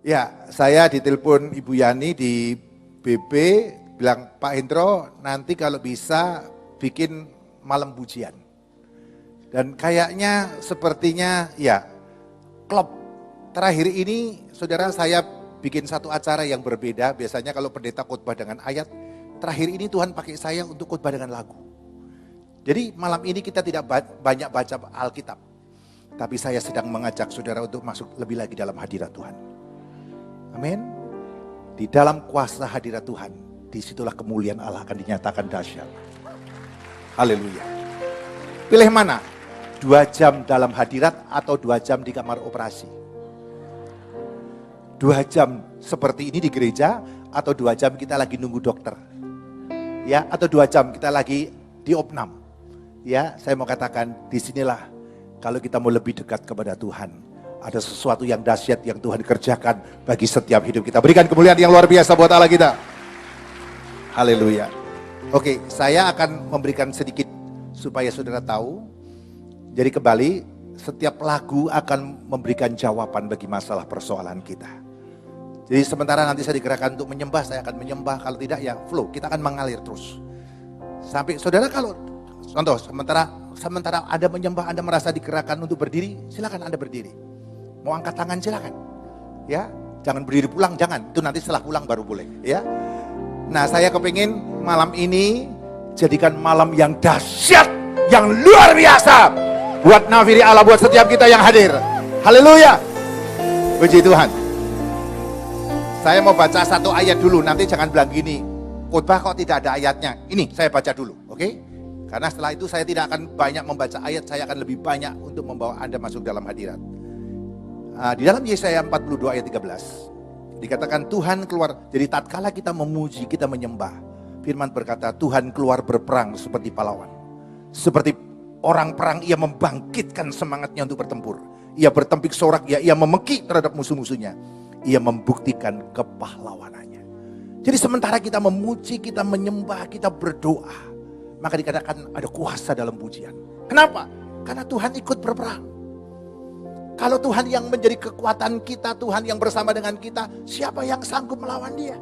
Ya, saya ditelepon Ibu Yani di BB, bilang Pak Hendro nanti kalau bisa bikin malam pujian. Dan kayaknya sepertinya ya klop. Terakhir ini saudara saya bikin satu acara yang berbeda. Biasanya kalau pendeta khotbah dengan ayat, terakhir ini Tuhan pakai saya untuk khotbah dengan lagu. Jadi malam ini kita tidak banyak baca Alkitab. Tapi saya sedang mengajak saudara untuk masuk lebih lagi dalam hadirat Tuhan. Amin. Di dalam kuasa hadirat Tuhan, disitulah kemuliaan Allah akan dinyatakan dahsyat. Haleluya. Pilih mana? 2 jam dalam hadirat atau 2 jam di kamar operasi? 2 jam seperti ini di gereja atau 2 jam kita lagi nunggu dokter? Ya, atau 2 jam kita lagi di opnam? Ya, saya mau katakan disinilah kalau kita mau lebih dekat kepada Tuhan. Ada sesuatu yang dahsyat yang Tuhan kerjakan bagi setiap hidup kita. Berikan kemuliaan yang luar biasa buat Allah kita. Haleluya. Oke, saya akan memberikan sedikit supaya saudara tahu. Jadi kembali, setiap lagu akan memberikan jawaban bagi masalah persoalan kita. Jadi sementara nanti saya digerakkan untuk menyembah, saya akan menyembah. Kalau tidak ya flow, kita akan mengalir terus. Sampai saudara kalau, contoh, sementara Anda menyembah, Anda merasa digerakkan untuk berdiri, silakan Anda berdiri. Mau angkat tangan silakan. Ya, jangan berdiri pulang, jangan. Itu nanti setelah pulang baru boleh, ya. Nah, saya kepingin malam ini jadikan malam yang dahsyat, yang luar biasa buat nafiri Allah, buat setiap kita yang hadir. Haleluya. Puji Tuhan. Saya mau baca satu ayat dulu, nanti jangan bilang gini, khotbah kok tidak ada ayatnya. Ini saya baca dulu, oke? Karena setelah itu saya tidak akan banyak membaca ayat, saya akan lebih banyak untuk membawa Anda masuk dalam hadirat. Di dalam Yesaya 42 ayat 13 dikatakan Tuhan keluar. Jadi tatkala kita memuji, kita menyembah, firman berkata Tuhan keluar berperang seperti pahlawan. Seperti orang perang, ia membangkitkan semangatnya untuk bertempur. Ia bertempik sorak, ia memeki terhadap musuh-musuhnya. Ia membuktikan kepahlawanannya. Jadi sementara kita memuji, kita menyembah, kita berdoa, maka dikatakan ada kuasa dalam pujian. Kenapa? Karena Tuhan ikut berperang. Kalau Tuhan yang menjadi kekuatan kita, Tuhan yang bersama dengan kita, siapa yang sanggup melawan dia?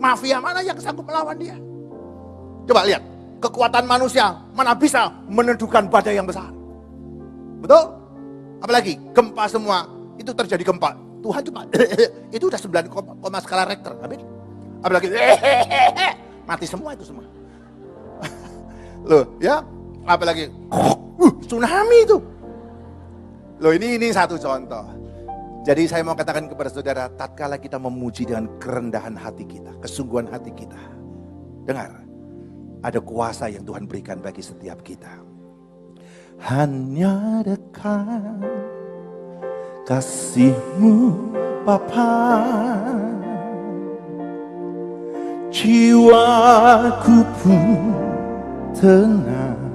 Mafia mana yang sanggup melawan dia? Coba lihat, kekuatan manusia mana bisa meneduhkan badai yang besar? Betul? Apalagi gempa semua, itu terjadi gempa. Tuhan cuma, itu udah 9, skala Richter. Apalagi, mati semua itu semua. Loh ya, apalagi, tsunami itu. Loh ini satu contoh. Jadi saya mau katakan kepada saudara, tatkala kita memuji dengan kerendahan hati kita, kesungguhan hati kita, dengar, ada kuasa yang Tuhan berikan bagi setiap kita. Hanya dekat kasih-Mu Bapa, jiwaku pun tenang.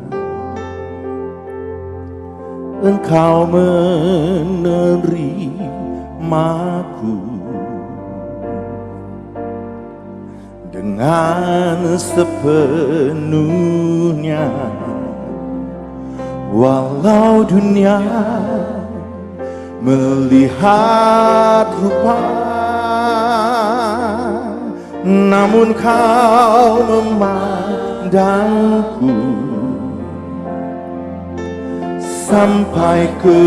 Engkau menerimaku dengan sepenuhnya, walau dunia melihat rupa, namun Kau memandangku sampai ke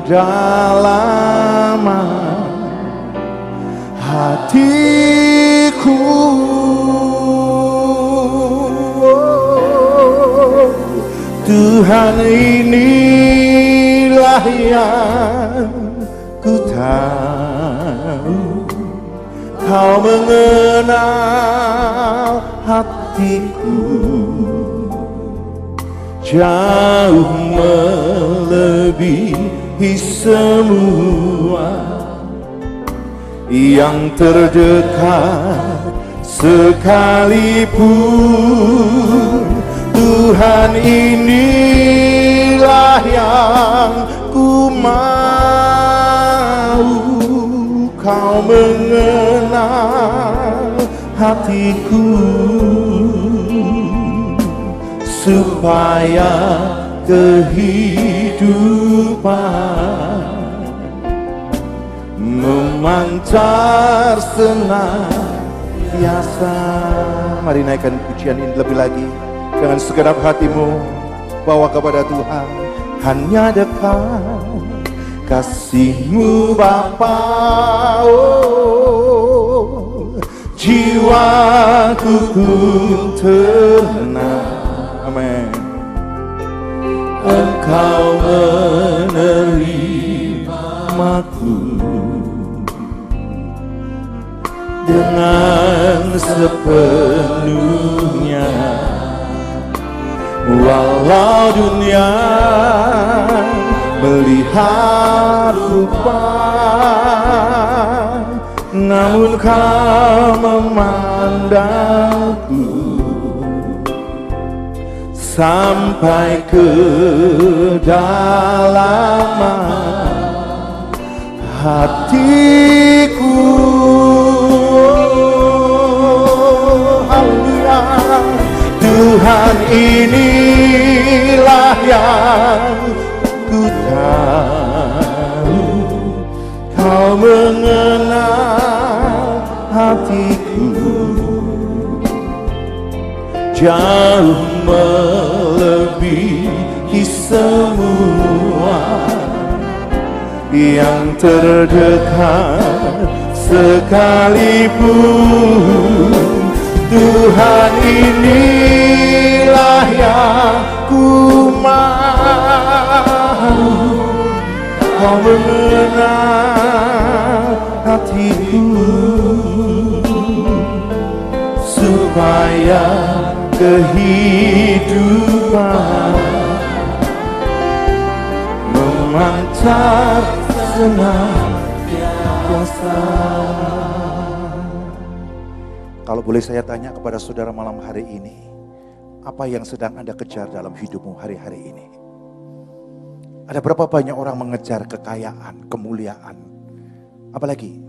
dalaman hatiku. Tuhan, inilah yang ku tahu, Kau mengenal hatiku jauh melebihi semua yang terdekat sekalipun. Tuhan, inilah yang ku mau, Kau mengenal hatiku, supaya kehidupan memancar senantiasa. Mari naikkan pujian ini lebih lagi. Dengan segenap hatimu bawa kepada Tuhan. Hanya dekat kasih-Mu Bapa, oh, jiwaku pun tenang. Amin. Engkau menerimaku dengan sepenuhnya, walau dunia melihat rupa, namun Kau memandangku sampai kedalaman hatiku. Haleluya. Tuhan, inilah yang ku tahu, Kau mengenal hatiku jauh melebihi semua yang terdekat sekalipun. Tuhan, inilah yang ku mau, Kau mengenal hatiku supaya kehidupan memancar senantiasa. Kalau boleh saya tanya kepada saudara malam hari ini, apa yang sedang Anda kejar dalam hidupmu hari-hari ini? Ada berapa banyak orang mengejar kekayaan, kemuliaan, apalagi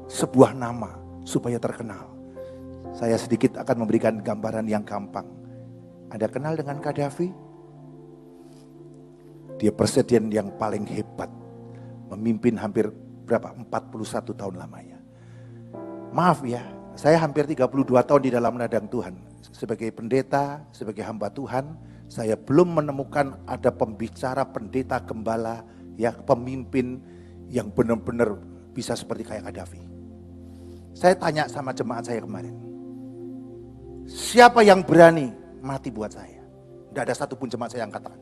sebuah nama supaya terkenal. Saya sedikit akan memberikan gambaran yang gampang. Anda kenal dengan Gaddafi? Dia presiden yang paling hebat, memimpin hampir 41 tahun lamanya. Maaf ya, saya hampir 32 tahun di dalam ladang Tuhan. Sebagai pendeta, sebagai hamba Tuhan, saya belum menemukan ada pembicara, pendeta, gembala, ya pemimpin yang benar-benar bisa seperti kayak Gaddafi. Saya tanya sama jemaat saya kemarin, siapa yang berani mati buat saya? Tidak ada satupun jemaat saya yang katakan.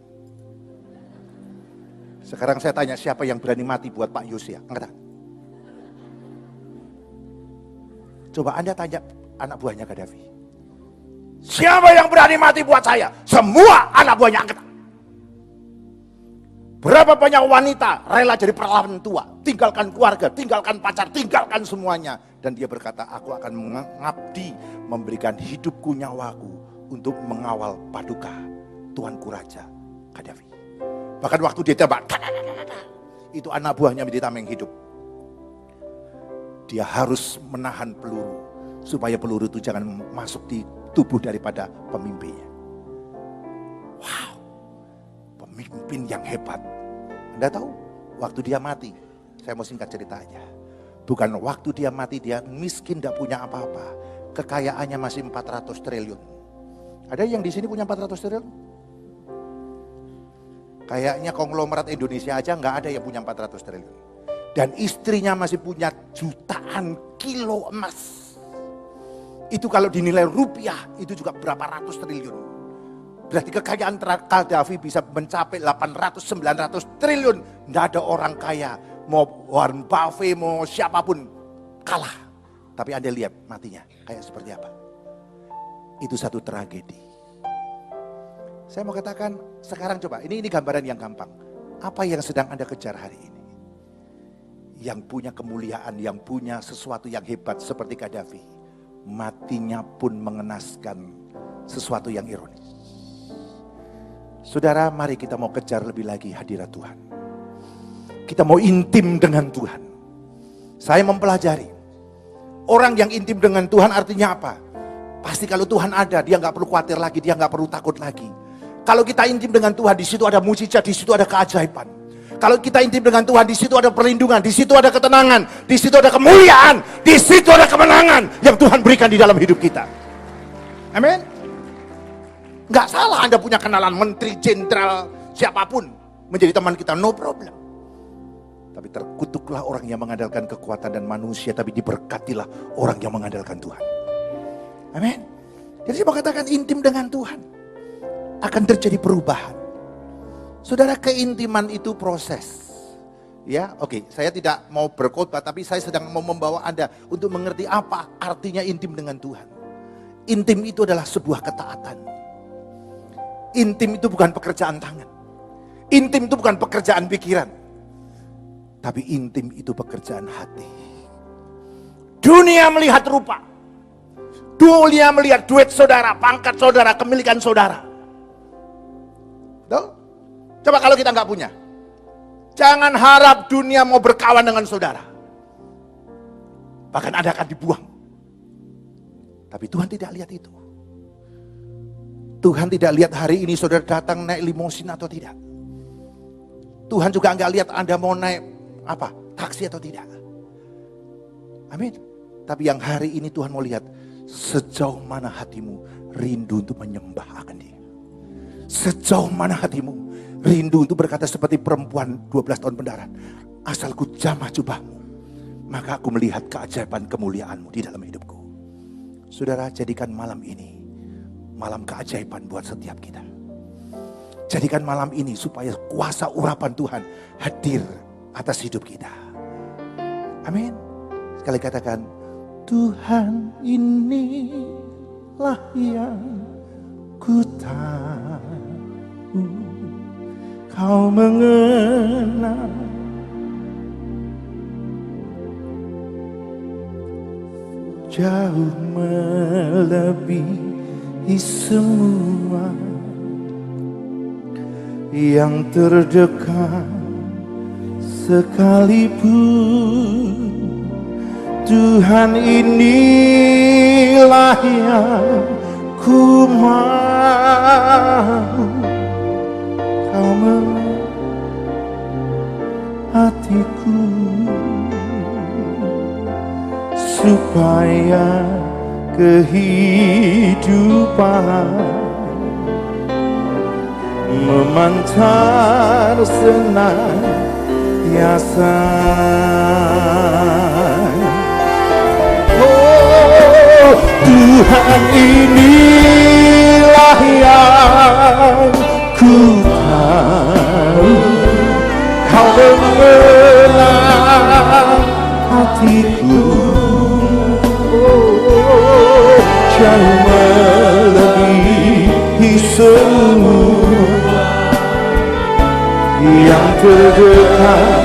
Sekarang saya tanya, siapa yang berani mati buat Pak Yosia? Angkat tangan. Coba Anda tanya anak buahnya Gaddafi, siapa yang berani mati buat saya? Semua anak buahnya angkat. Berapa banyak wanita rela jadi perlawan tua, tinggalkan keluarga, tinggalkan pacar, tinggalkan semuanya. Dan dia berkata, aku akan mengabdi, memberikan hidupku, nyawaku untuk mengawal paduka Tuanku Raja Gaddafi. Bahkan waktu dia tembak, itu anak buahnya menjadi tameng hidup. Dia harus menahan peluru, supaya peluru itu jangan masuk di tubuh daripada pemimpinnya. Wow, pemimpin yang hebat. Anda tahu, waktu dia mati, saya mau singkat cerita aja. Bukan waktu dia mati, dia miskin, tidak punya apa-apa. Kekayaannya masih 400 triliun. Ada yang di sini punya 400 triliun? Kayaknya konglomerat Indonesia aja nggak ada yang punya 400 triliun. Dan istrinya masih punya jutaan kilo emas. Itu kalau dinilai rupiah, itu juga berapa ratus triliun. Berarti kekayaan Gaddafi bisa mencapai 800-900 triliun. Tidak ada orang kaya, mau Warren Buffett, mau siapapun kalah. Tapi Anda lihat matinya kayak seperti apa. Itu satu tragedi. Saya mau katakan sekarang coba, ini gambaran yang gampang. Apa yang sedang Anda kejar hari ini? Yang punya kemuliaan, yang punya sesuatu yang hebat seperti Gaddafi, matinya pun mengenaskan sesuatu yang ironis. Saudara, mari kita mau kejar lebih lagi hadirat Tuhan. Kita mau intim dengan Tuhan. Saya mempelajari, orang yang intim dengan Tuhan artinya apa? Pasti kalau Tuhan ada, dia nggak perlu khawatir lagi, dia nggak perlu takut lagi. Kalau kita intim dengan Tuhan, di situ ada mujizat, di situ ada keajaiban. Kalau kita intim dengan Tuhan, di situ ada perlindungan, di situ ada ketenangan, di situ ada kemuliaan, di situ ada kemenangan yang Tuhan berikan di dalam hidup kita. Amin. Nggak salah Anda punya kenalan menteri, jenderal, siapapun menjadi teman kita, no problem. Tapi terkutuklah orang yang mengandalkan kekuatan dan manusia, tapi diberkatilah orang yang mengandalkan Tuhan. Amin. Jadi saya mau katakan, intim dengan Tuhan akan terjadi perubahan. Saudara, keintiman itu proses. Ya, oke, saya tidak mau berkhotbah, tapi saya sedang mau membawa Anda untuk mengerti apa artinya intim dengan Tuhan. Intim itu adalah sebuah ketaatan. Intim itu bukan pekerjaan tangan. Intim itu bukan pekerjaan pikiran. Tapi intim itu pekerjaan hati. Dunia melihat rupa. Dunia melihat duit saudara, pangkat saudara, kemilikan saudara. Tuh? Coba kalau kita nggak punya. Jangan harap dunia mau berkawan dengan saudara. Bahkan Anda akan dibuang. Tapi Tuhan tidak lihat itu. Tuhan tidak lihat hari ini saudara datang naik limosin atau tidak. Tuhan juga nggak lihat Anda mau naik apa, taksi atau tidak. Amin. Tapi yang hari ini Tuhan mau lihat, sejauh mana hatimu rindu untuk menyembah akan Dia. Sejauh mana hatimu rindu untuk berkata seperti perempuan 12 tahun pendarat, asal ku jamah jubahmu, maka aku melihat keajaiban kemuliaanmu di dalam hidupku. Saudara, jadikan malam ini malam keajaiban buat setiap kita. Jadikan malam ini supaya kuasa urapan Tuhan hadir atas hidup kita. Amin. Sekali katakan, Tuhan inilah yang ku tahu, Kau mengenal jauh melebihi semua yang terdekat sekalipun. Tuhan inilah yang ku mau, Kau mengerti hatiku, supaya kehidupan memancar senantiasa. Oh, Tuhan inilah yang ku tahu, Kau mengenal hatiku, oh, jauh melebihi semua yang terdekat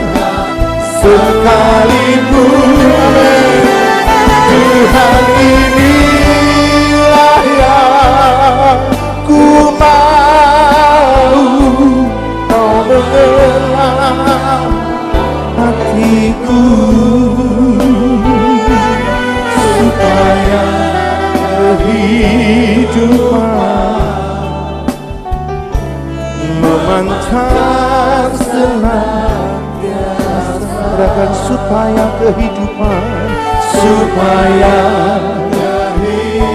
sekalipun. Tuhan inilah yang ku mau, Kau mengenal hatiku, supaya kehidupan memancar senantiasa. Katakan, supaya kehidupan, supaya kehidupan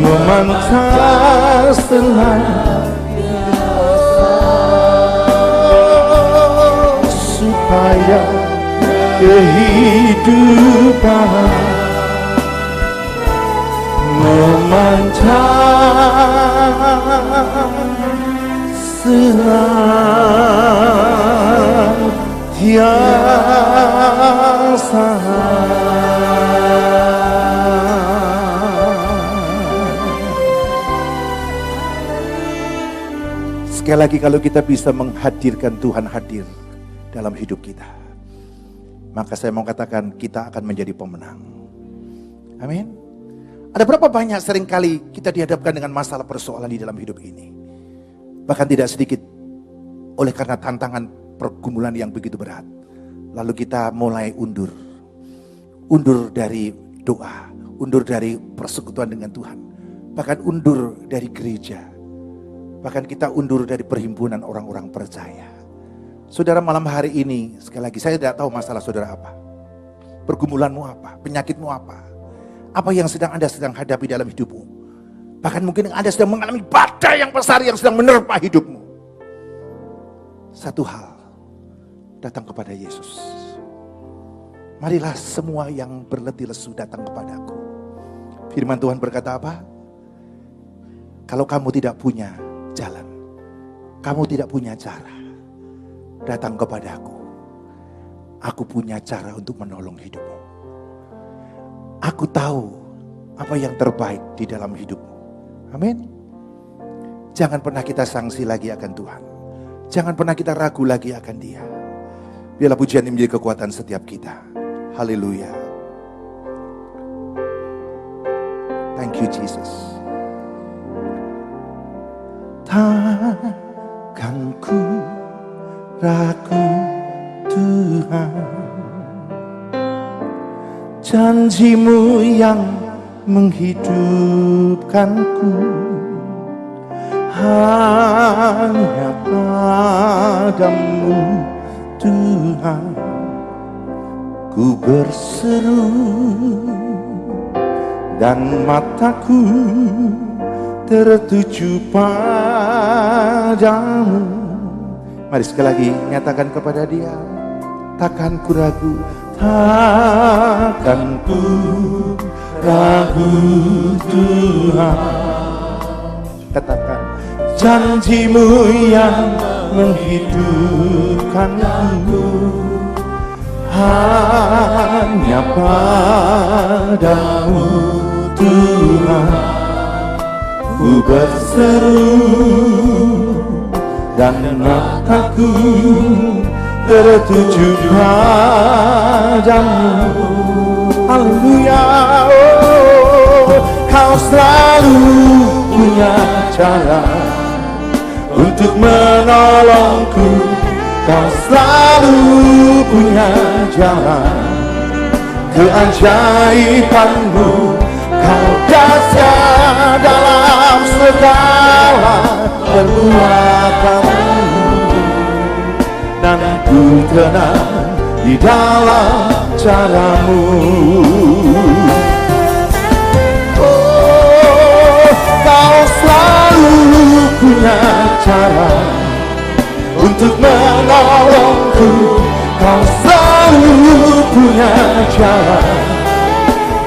memancar senantiasa, supaya kehidupan memancar senantiasa. Sekali lagi, kalau kita bisa menghadirkan Tuhan hadir dalam hidup kita, maka saya mau katakan kita akan menjadi pemenang. Amin. Ada berapa banyak seringkali kita dihadapkan dengan masalah persoalan di dalam hidup ini. Bahkan tidak sedikit oleh karena tantangan pergumulan yang begitu berat. Lalu kita mulai undur. Undur dari doa, undur dari persekutuan dengan Tuhan. Bahkan undur dari gereja. Bahkan kita undur dari perhimpunan orang-orang percaya. Saudara, malam hari ini, sekali lagi saya tidak tahu masalah saudara apa. Pergumulanmu apa, penyakitmu apa. Apa yang Anda sedang hadapi dalam hidupmu. Bahkan mungkin Anda sedang mengalami badai yang besar yang sedang menerpa hidupmu. Satu hal, datang kepada Yesus. Marilah semua yang berletih lesu datang kepadaku. Firman Tuhan berkata apa? Kalau kamu tidak punya jalan, kamu tidak punya cara, datang kepadaku. Aku punya cara untuk menolong hidupmu. Aku tahu apa yang terbaik di dalam hidupmu. Amin. Jangan pernah kita sangsi lagi akan Tuhan. Jangan pernah kita ragu lagi akan Dia. Biarlah pujian ini menjadi kekuatan setiap kita. Haleluya. Thank you Jesus. Takkan ku ragu Tuhan, janji-Mu yang menghidupkanku, hanya padamu Tuhan ku berseru, dan mataku tertuju padamu. Mari sekali lagi nyatakan kepada Dia, takkan ku ragu, takkan ku ragu Tuhan. Katakan, janji-Mu yang menghidupkanku, hanya padamu Tuhan ku berseru, dan mataku tertuju padamu. Haleluya. Oh, Kau selalu punya cara untuk menolongku. Kau selalu punya jalan keajaiban-Mu. Kau dahsyat dalam segala perbuatan-Mu, dan ku tenang di dalam cara-Mu. Oh, Kau selalu punya cara untuk menolongku. Kau selalu punya jalan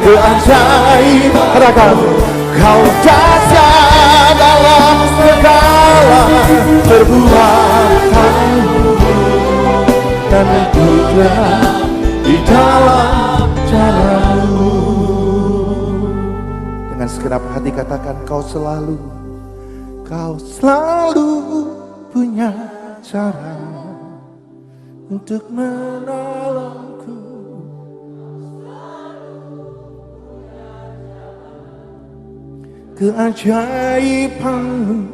keajaiban-Mu. Kau dahsyat dalam segala perbuatan-Mu, dan ku tenang di dalam cara-Mu. Dengan segenap hati katakan, Kau selalu punya cara untuk menolongku. Keajaiban-Mu,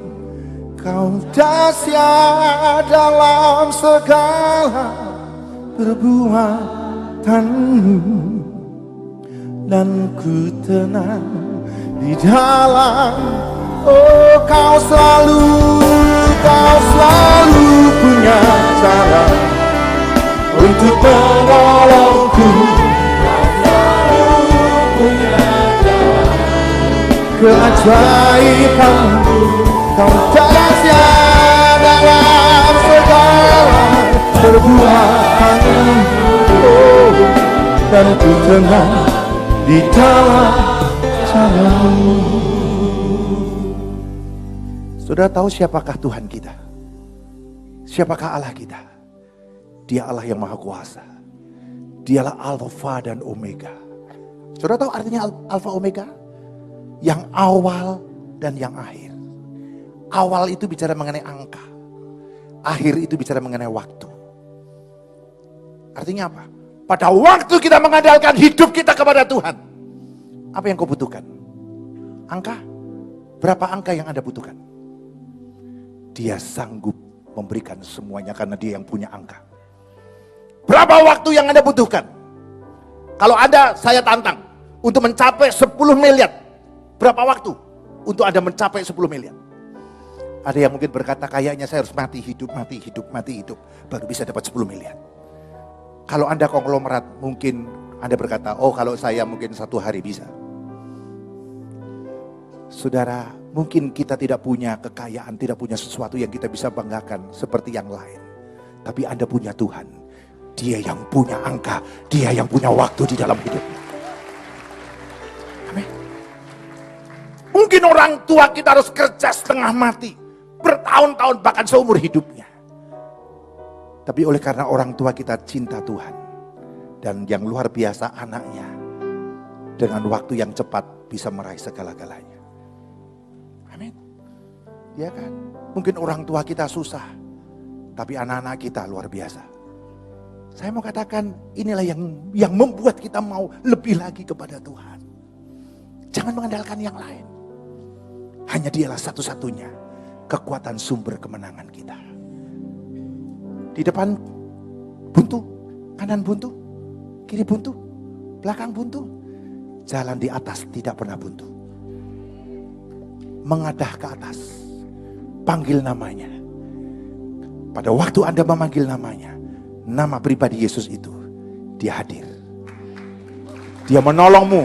Kau dahsyat dalam segala perbuatan-Mu, dan ku tenang di dalam. Oh, Kau selalu punya cara untuk menolongku. Kau selalu punya cara keajaiban-Mu. Kau dahsyat dalam segala perbuatan-Mu, oh, dan ku tenang di dalam cara-Mu. Saudara tahu siapakah Tuhan kita? Siapakah Allah kita? Dia Allah yang Maha Kuasa. Dialah Alfa dan Omega. Saudara tahu artinya Alfa Omega? Yang awal dan yang akhir. Awal itu bicara mengenai angka. Akhir itu bicara mengenai waktu. Artinya apa? Pada waktu kita mengandalkan hidup kita kepada Tuhan, apa yang kau butuhkan? Angka? Berapa angka yang Anda butuhkan? Dia sanggup memberikan semuanya karena Dia yang punya angka. Berapa waktu yang Anda butuhkan? Kalau saya tantang untuk mencapai 10 miliar, berapa waktu untuk Anda mencapai 10 miliar? Ada yang mungkin berkata kayaknya saya harus mati hidup, baru bisa dapat 10 miliar. Kalau Anda konglomerat mungkin Anda berkata, oh kalau saya mungkin 1 hari bisa. Saudara, mungkin kita tidak punya kekayaan, tidak punya sesuatu yang kita bisa banggakan seperti yang lain. Tapi Anda punya Tuhan. Dia yang punya angka, Dia yang punya waktu di dalam hidupnya. Amin. Mungkin orang tua kita harus kerja setengah mati, bertahun-tahun bahkan seumur hidupnya. Tapi oleh karena orang tua kita cinta Tuhan, dan yang luar biasa anaknya dengan waktu yang cepat bisa meraih segala-galanya. Amin. Ya kan? Mungkin orang tua kita susah, tapi anak-anak kita luar biasa. Saya mau katakan inilah yang membuat kita mau lebih lagi kepada Tuhan. Jangan mengandalkan yang lain. Hanya Dialah satu-satunya kekuatan sumber kemenangan kita. Di depan buntu, kanan buntu, kiri buntu, belakang buntu. Jalan di atas tidak pernah buntu. Mengadah ke atas, panggil namanya. Pada waktu Anda memanggil namanya, nama pribadi Yesus itu, Dia hadir. Dia menolongmu,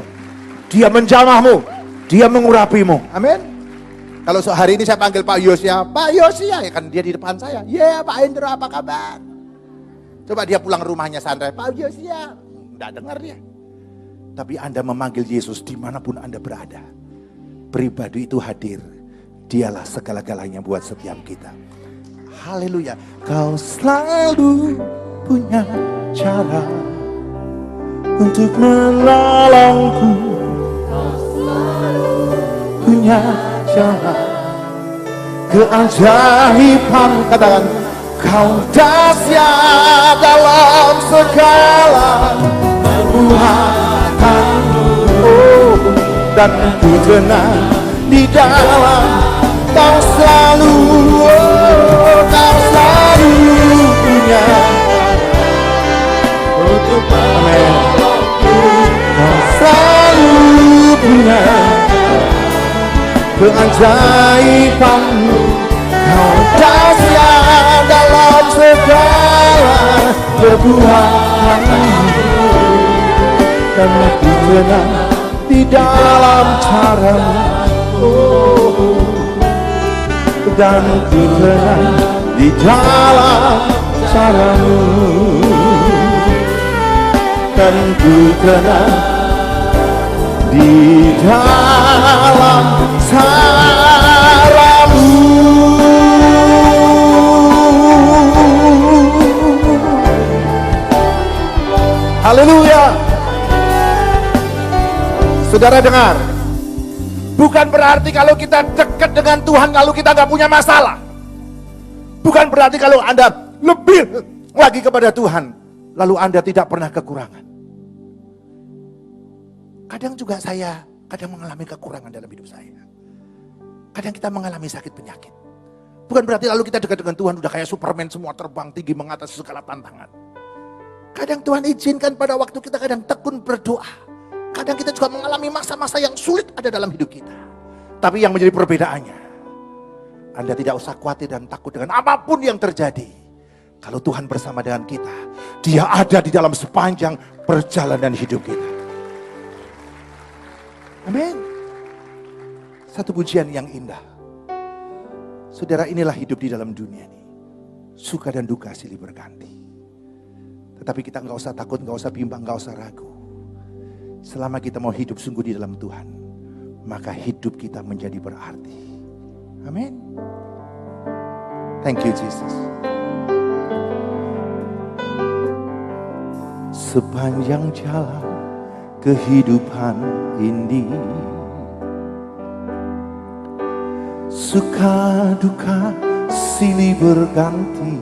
Dia menjamahmu, Dia mengurapimu. Amin. Kalau hari ini saya panggil Pak Yosia, ya kan dia di depan saya. Ya Pak Hendro, apa kabar? Coba dia pulang rumahnya santai, Pak Yosia, enggak dengar dia. Tapi Anda memanggil Yesus dimanapun Anda berada. Pribadi itu hadir. Dialah segala-galanya buat setiap kita. Haleluya. Kau selalu punya cara untuk menolongku. Kau selalu punya cara, keajaiban, katakan, kau dahsyat dalam segala perbuatanmu. Oh, dan ku tenang di dalam kau selalu, kau selalu punya untuk menolongku. Kau selalu punya keajaibanmu, kau dahsyat dalam segala perbuatanmu. Dan ku tenang di dalam caramu, dan ku tenang di dalam caramu, dan ku tenang di dalam caramu. Haleluya. Saudara dengar, bukan berarti kalau kita dekat dengan Tuhan lalu kita gak punya masalah. Bukan berarti kalau Anda lebih lagi kepada Tuhan lalu Anda tidak pernah kekurangan. Kadang juga saya mengalami kekurangan dalam hidup saya. Kadang kita mengalami sakit penyakit. Bukan berarti lalu kita dekat dengan Tuhan udah kayak Superman, semua terbang tinggi mengatasi segala tantangan. Kadang Tuhan izinkan pada waktu kita kadang tekun berdoa. Kadang kita juga mengalami masa-masa yang sulit ada dalam hidup kita. Tapi yang menjadi perbedaannya, Anda tidak usah khawatir dan takut dengan apapun yang terjadi. Kalau Tuhan bersama dengan kita, Dia ada di dalam sepanjang perjalanan hidup kita. Amin. Satu pujian yang indah. Saudara, inilah hidup di dalam dunia ini. Suka dan duka silih berganti. Tetapi kita nggak usah takut, nggak usah bimbang, nggak usah ragu. Selama kita mau hidup sungguh di dalam Tuhan, maka hidup kita menjadi berarti. Amin. Thank you Jesus. Sepanjang jalan kehidupan ini, suka duka silih berganti.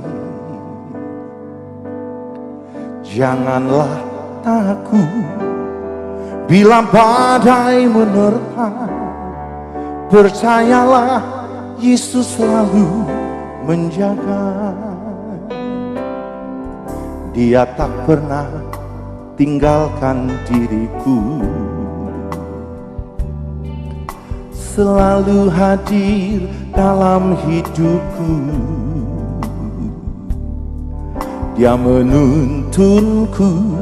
Janganlah takut bila badai menerpa, percayalah Yesus selalu menjaga. Dia tak pernah tinggalkan diriku. selalu hadir dalam hidupku. Dia menuntunku,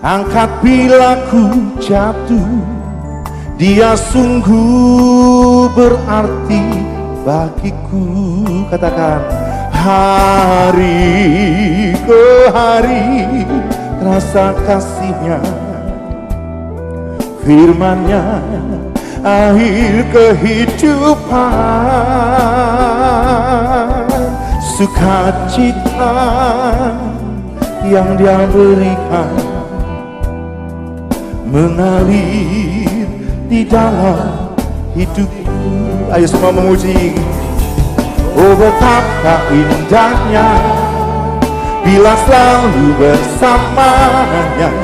angkat bila ku jatuh. Dia sungguh berarti bagiku. Katakan, hari ke hari terasa kasihnya, firman-Nya akhir kehidupan. Sukacita yang Dia berikan mengalir di dalam hidupku. Ayo semua memuji. Oh betapa indahnya bila selalu bersamanya,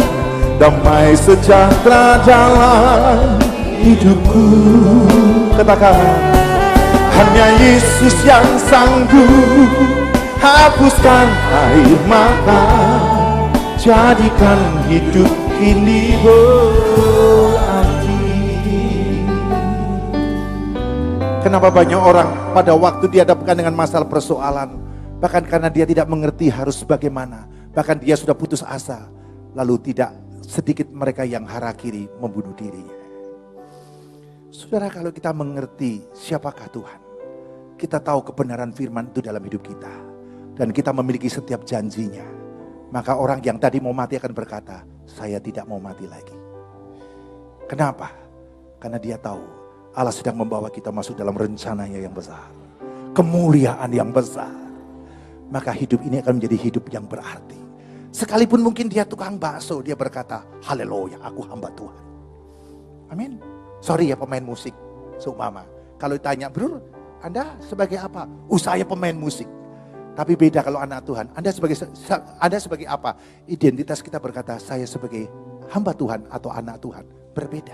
damai sejahtera dalam hidupku. Katakan, hanya Yesus yang sanggup hapuskan air mata, jadikan hidup ini berarti. Kenapa banyak orang pada waktu dihadapkan dengan masalah persoalan, bahkan karena dia tidak mengerti harus bagaimana, bahkan dia sudah putus asa, lalu tidak sedikit mereka yang harakiri membunuh dirinya. Saudara, kalau kita mengerti siapakah Tuhan, kita tahu kebenaran firman itu dalam hidup kita, dan kita memiliki setiap janjinya, maka orang yang tadi mau mati akan berkata, saya tidak mau mati lagi. Kenapa? Karena dia tahu Allah sedang membawa kita masuk dalam rencananya yang besar, kemuliaan yang besar. Maka hidup ini akan menjadi hidup yang berarti. Sekalipun mungkin dia tukang bakso, dia berkata, haleluya, aku hamba Tuhan. Amin. Sorry ya pemain musik, seumpama. Kalau ditanya, bro, Anda sebagai apa? Saya pemain musik. Tapi beda kalau anak Tuhan. Anda sebagai apa? Identitas kita berkata, saya sebagai hamba Tuhan atau anak Tuhan. Berbeda.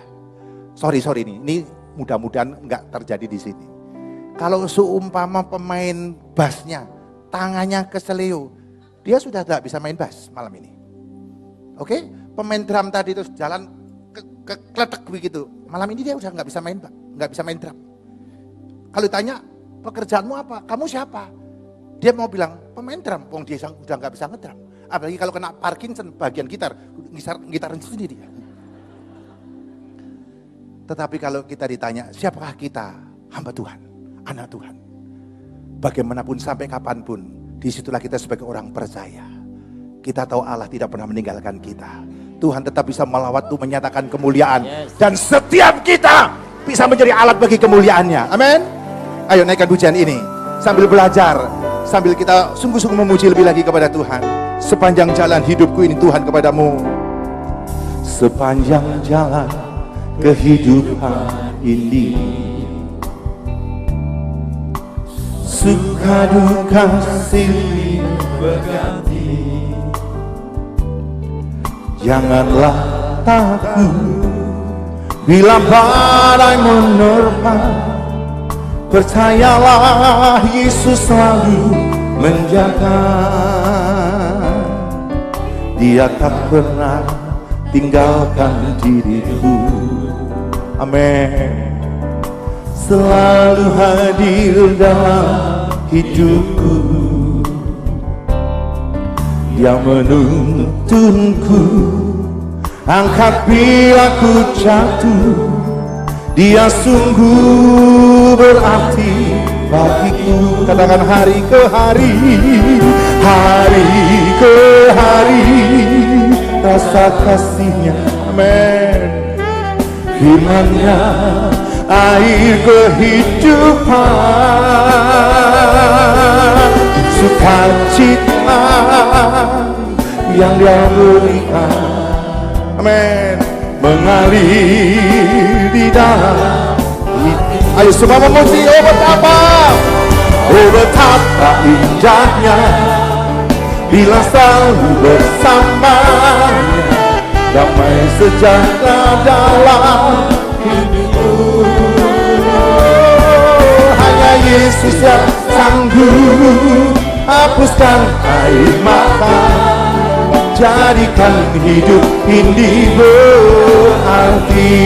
Sorry ini mudah-mudahan enggak terjadi di sini. Kalau seumpama pemain bassnya, tangannya keseleo, dia sudah tidak bisa main bass malam ini. Oke? Pemain drum tadi terus jalan kletek begitu. Malam ini dia udah nggak bisa main drum. Kalau ditanya, pekerjaanmu apa? Kamu siapa? Dia mau bilang, pemain drum. Wong dia udah nggak bisa ngedrum. Apalagi kalau kena Parkinson, bagian gitaran sendiri. Tetapi kalau kita ditanya, siapakah kita? Hamba Tuhan, anak Tuhan. Bagaimanapun sampai kapanpun, disitulah kita sebagai orang percaya. Kita tahu Allah tidak pernah meninggalkan kita. Tuhan tetap bisa melawat untuk menyatakan kemuliaan. Dan setiap kita bisa menjadi alat bagi kemuliaannya. Amin. Ayo naikkan pujian ini. Sambil belajar, sambil kita sungguh-sungguh memuji lebih lagi kepada Tuhan. Sepanjang jalan hidupku ini Tuhan kepadamu. Sepanjang jalan kehidupan ini, suka duka silih berganti. Janganlah takut bila badai menerpa. Percayalah Yesus selalu menjaga. Dia tak pernah tinggalkan diriku. Amin. Selalu hadir dalam hidupku. Dia menuntunku, angkat bila ku jatuh. Dia sungguh berarti bagiku. Katakan, hari ke hari, hari ke hari, rasa kasih-Nya. Amin. Firman-Nya air kehidupan. Sukacita yang Dia berikan, amin, mengalir di dalam. Ayo semua memuji. Oh betapa indahnya bila selalu bersamanya, damai sejahtera dalam hidupku. Hanya Yesus yang sanggup hapuskan air mata, jadikan hidup ini berarti.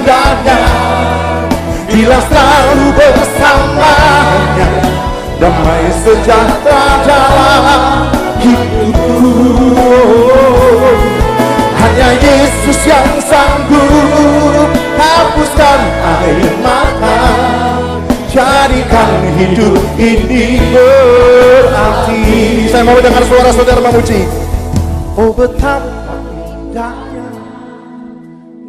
indahnya bila selalu bersamanya, damai sejahtera dalam hidupku. Hanya Yesus yang sanggup hapuskan air mata, jadikan hidup ini berarti. Saya mau dengar suara saudara memuji. Oh betapa indahnya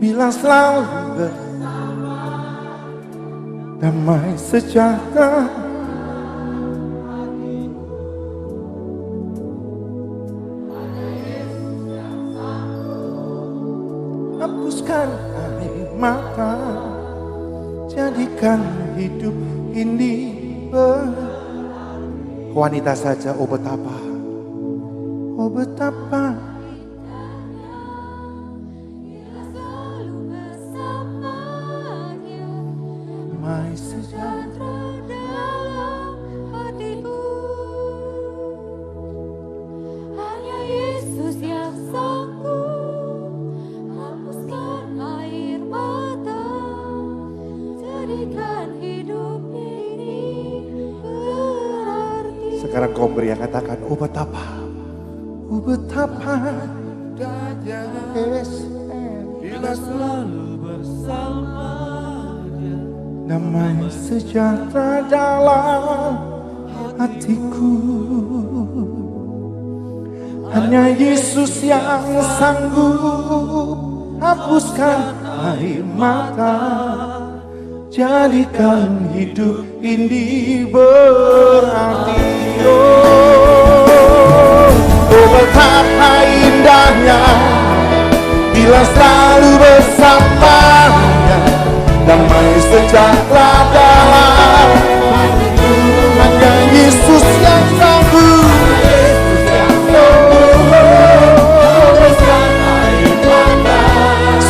bila selalu bersama, damai sejahtera. Hapuskan air mata, jadikan hidup ini wanita saja. Oh betapa, oh betapa damai sejahtera dalam hatiku. Hanya Yesus yang sanggup hapuskan air mata, jadikan hidup ini berarti. Sekarang kau beri yang katakan, oh betapa indahnya Yesus bila selalu bersamanya, damai sejahtera dalam hatiku. Hanya Yesus yang sanggup hapuskan air mata, jadikan hidup ini berarti. Oh betapa indahnya bila selalu bersamanya, damai sejahtera dalam hatiku. Hanya Yesus yang sanggup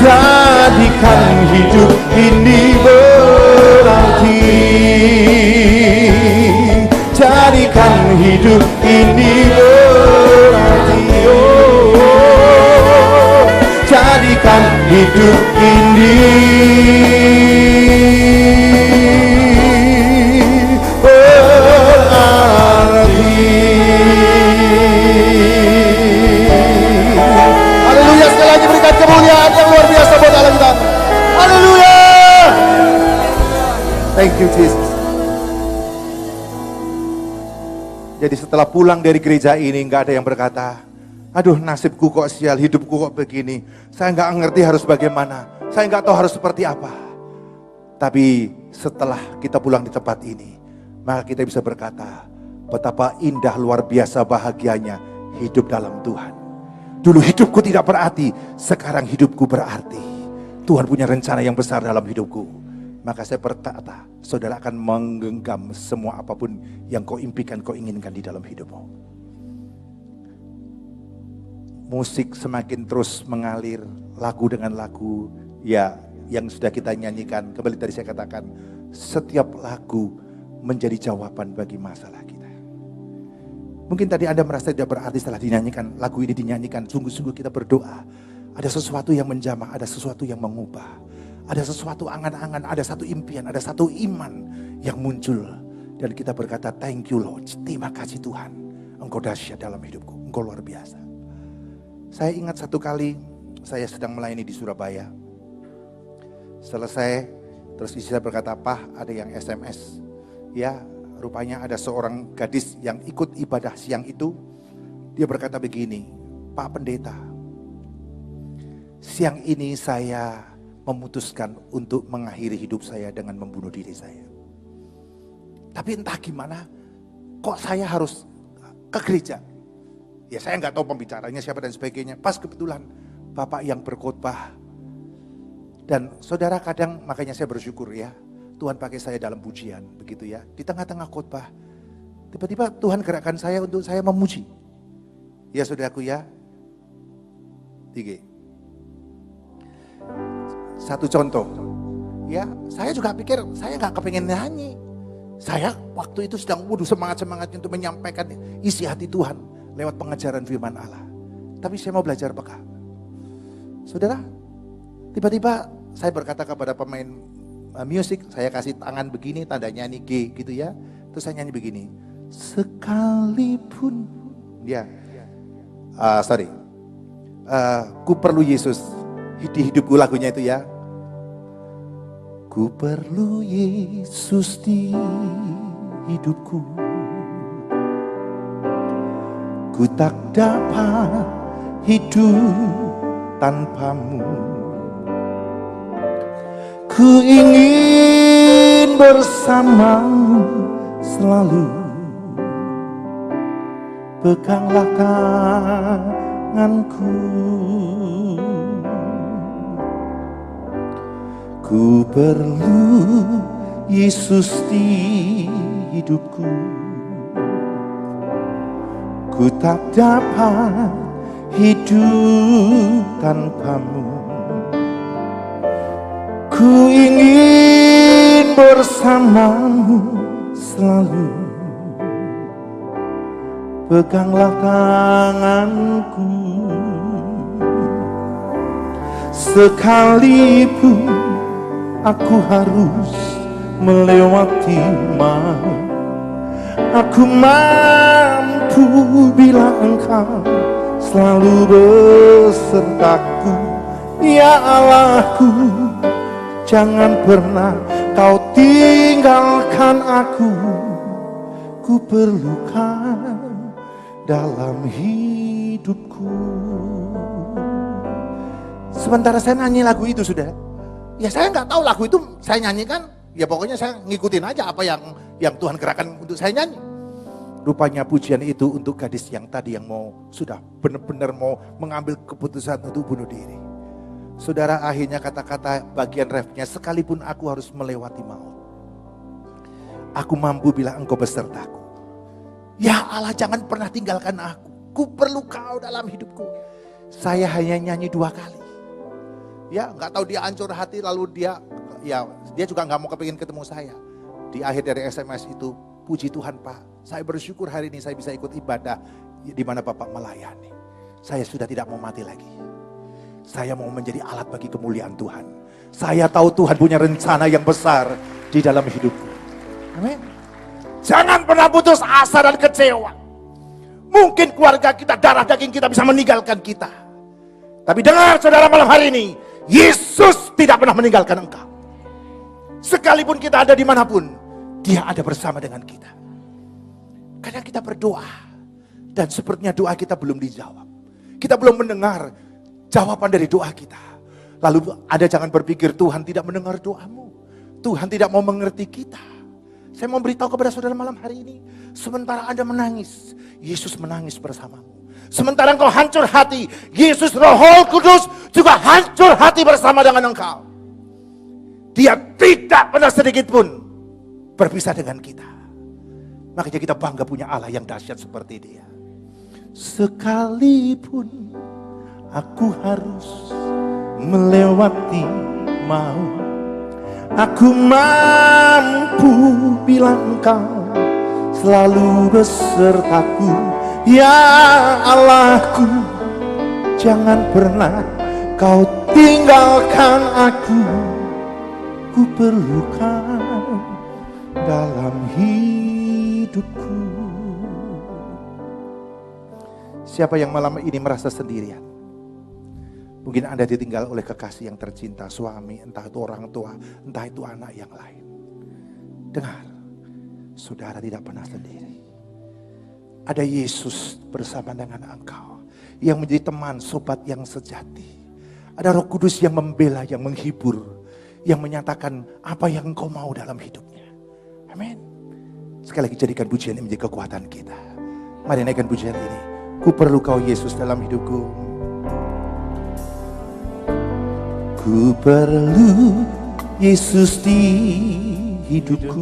jadikan hidup ini berarti, jadikan hidup ini berarti. Oh, jadikan hidup ini berarti. Haleluya, sekali lagi berikan kemuliaan yang luar biasa buat Allah kita. Haleluya. Thank you Jesus. Jadi setelah pulang dari gereja ini nggak ada yang berkata, aduh nasibku kok sial, hidupku kok begini. Saya nggak ngerti harus bagaimana. Saya nggak tahu harus seperti apa. Tapi setelah kita pulang di tempat ini, maka kita bisa berkata, betapa indah luar biasa bahagianya hidup dalam Tuhan. Dulu hidupku tidak berarti, sekarang hidupku berarti. Tuhan punya rencana yang besar dalam hidupku. Maka saya berkata, saudara akan menggenggam semua apapun yang kau impikan, kau inginkan di dalam hidupmu. Musik semakin terus mengalir, lagu dengan lagu, ya yang sudah kita nyanyikan. Kembali tadi saya katakan, setiap lagu menjadi jawaban bagi masalah kita. Mungkin tadi Anda merasa tidak berarti setelah dinyanyikan, lagu ini dinyanyikan, sungguh-sungguh kita berdoa. Ada sesuatu yang menjamah, ada sesuatu yang mengubah. Ada sesuatu angan-angan, ada satu impian, ada satu iman yang muncul. Dan kita berkata, thank you Lord, terima kasih Tuhan. Engkau dahsyat dalam hidupku, Engkau luar biasa. Saya ingat satu kali, saya sedang melayani di Surabaya. Selesai, terus istri saya berkata, Pak ada yang SMS. Ya, rupanya ada seorang gadis yang ikut ibadah siang itu. Dia berkata begini, Pak Pendeta, siang ini saya memutuskan untuk mengakhiri hidup saya dengan membunuh diri saya. Tapi entah gimana, kok saya harus ke gereja. Ya saya nggak tahu pembicaranya siapa dan sebagainya. Pas kebetulan Bapak yang berkhotbah. Dan saudara kadang, makanya saya bersyukur ya, Tuhan pakai saya dalam pujian, begitu ya. Di tengah-tengah khotbah, tiba-tiba Tuhan gerakkan saya untuk saya memuji. Ya saudaraku ya, 3. Satu contoh, ya saya juga pikir saya gak kepengen nyanyi. Saya waktu itu sedang semangat-semangatnya untuk menyampaikan isi hati Tuhan lewat pengajaran firman Allah. Tapi saya mau belajar peka. Saudara, tiba-tiba saya berkata kepada pemain musik, saya kasih tangan begini, tanda nyanyi G gitu ya. Terus saya nyanyi begini. Sekalipun, ya, ku perlu Yesus di hidupku, lagunya itu ya. Ku perlu Yesus di hidupku. Ku tak dapat hidup tanpamu. Ku ingin bersamamu selalu. Peganglah tanganku. Ku perlu Yesus di hidupku. Ku tak dapat hidup tanpamu. Ku ingin bersamamu selalu. Peganglah tanganku. Sekalipun aku harus melewati maut, aku mampu bila Engkau selalu besertaku. Ya Allahku, jangan pernah Kau tinggalkan aku. Ku perlukan dalam hidupku. Sementara saya nyanyi lagu itu, saudara, ya saya nggak tahu lagu itu saya nyanyikan, ya pokoknya saya ngikutin aja apa yang Tuhan gerakan untuk saya nyanyi. Rupanya pujian itu untuk gadis yang tadi yang sudah benar-benar mau mengambil keputusan untuk bunuh diri. Saudara, akhirnya kata-kata bagian refnya, sekalipun aku harus melewati maut, aku mampu bila Engkau besertaku. Ya Allah, jangan pernah tinggalkan aku. Ku perlu Kau dalam hidupku. Saya hanya nyanyi 2 kali. Ya, nggak tahu dia hancur hati, lalu dia juga nggak mau kepingin ketemu saya. Di akhir dari SMS itu, puji Tuhan Pak, saya bersyukur hari ini saya bisa ikut ibadah di mana Bapak melayani. Saya sudah tidak mau mati lagi. Saya mau menjadi alat bagi kemuliaan Tuhan. Saya tahu Tuhan punya rencana yang besar di dalam hidupku. Amin. Jangan pernah putus asa dan kecewa. Mungkin keluarga kita, darah daging kita bisa meninggalkan kita. Tapi dengar saudara, malam hari ini, Yesus tidak pernah meninggalkan engkau. Sekalipun kita ada dimanapun, Dia ada bersama dengan kita. Kadang kita berdoa, dan sepertinya doa kita belum dijawab. Kita belum mendengar jawaban dari doa kita. Lalu Anda jangan berpikir Tuhan tidak mendengar doamu. Tuhan tidak mau mengerti kita. Saya mau beritahu kepada saudara malam hari ini, sementara Anda menangis, Yesus menangis bersamamu. Sementara engkau hancur hati, Yesus Roh Kudus juga hancur hati bersama dengan engkau. Dia tidak pernah sedikit pun berpisah dengan kita. Makanya kita bangga punya Allah yang dahsyat seperti Dia. Sekalipun aku harus melewati maut, aku mampu bila Engkau selalu besertaku. Ya Allahku, jangan pernah Kau tinggalkan aku. Ku perlukan dalam hidupku. Siapa yang malam ini merasa sendirian? Mungkin Anda ditinggal oleh kekasih yang tercinta, suami, entah itu orang tua, entah itu anak yang lain. Dengar, saudara tidak pernah sendiri. Ada Yesus bersama dengan engkau, yang menjadi teman, sobat yang sejati. Ada Roh Kudus yang membela, yang menghibur, yang menyatakan apa yang engkau mau dalam hidupnya. Amin. Sekali lagi jadikan pujian ini menjadi kekuatan kita. Mari naikkan pujian ini. Ku perlu Kau Yesus dalam hidupku. Ku perlu Yesus di hidupku.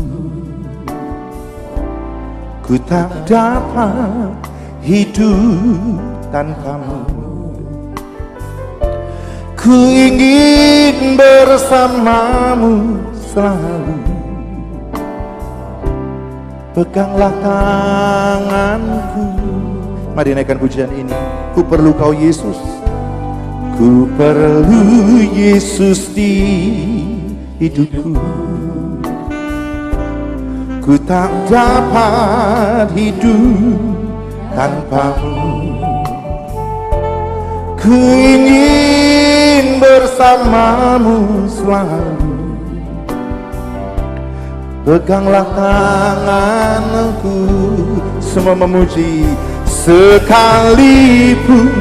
Ku tak dapat hidup tanpamu. Ku ingin bersamamu selalu. Peganglah tanganku. Mari naikkan pujian ini. Ku perlu Kau Yesus. Ku perlu Yesus di hidupku. Ku tak dapat hidup tanpamu. Ku ingin bersamamu selalu. Peganglah tanganku, semua memuji. Sekalipun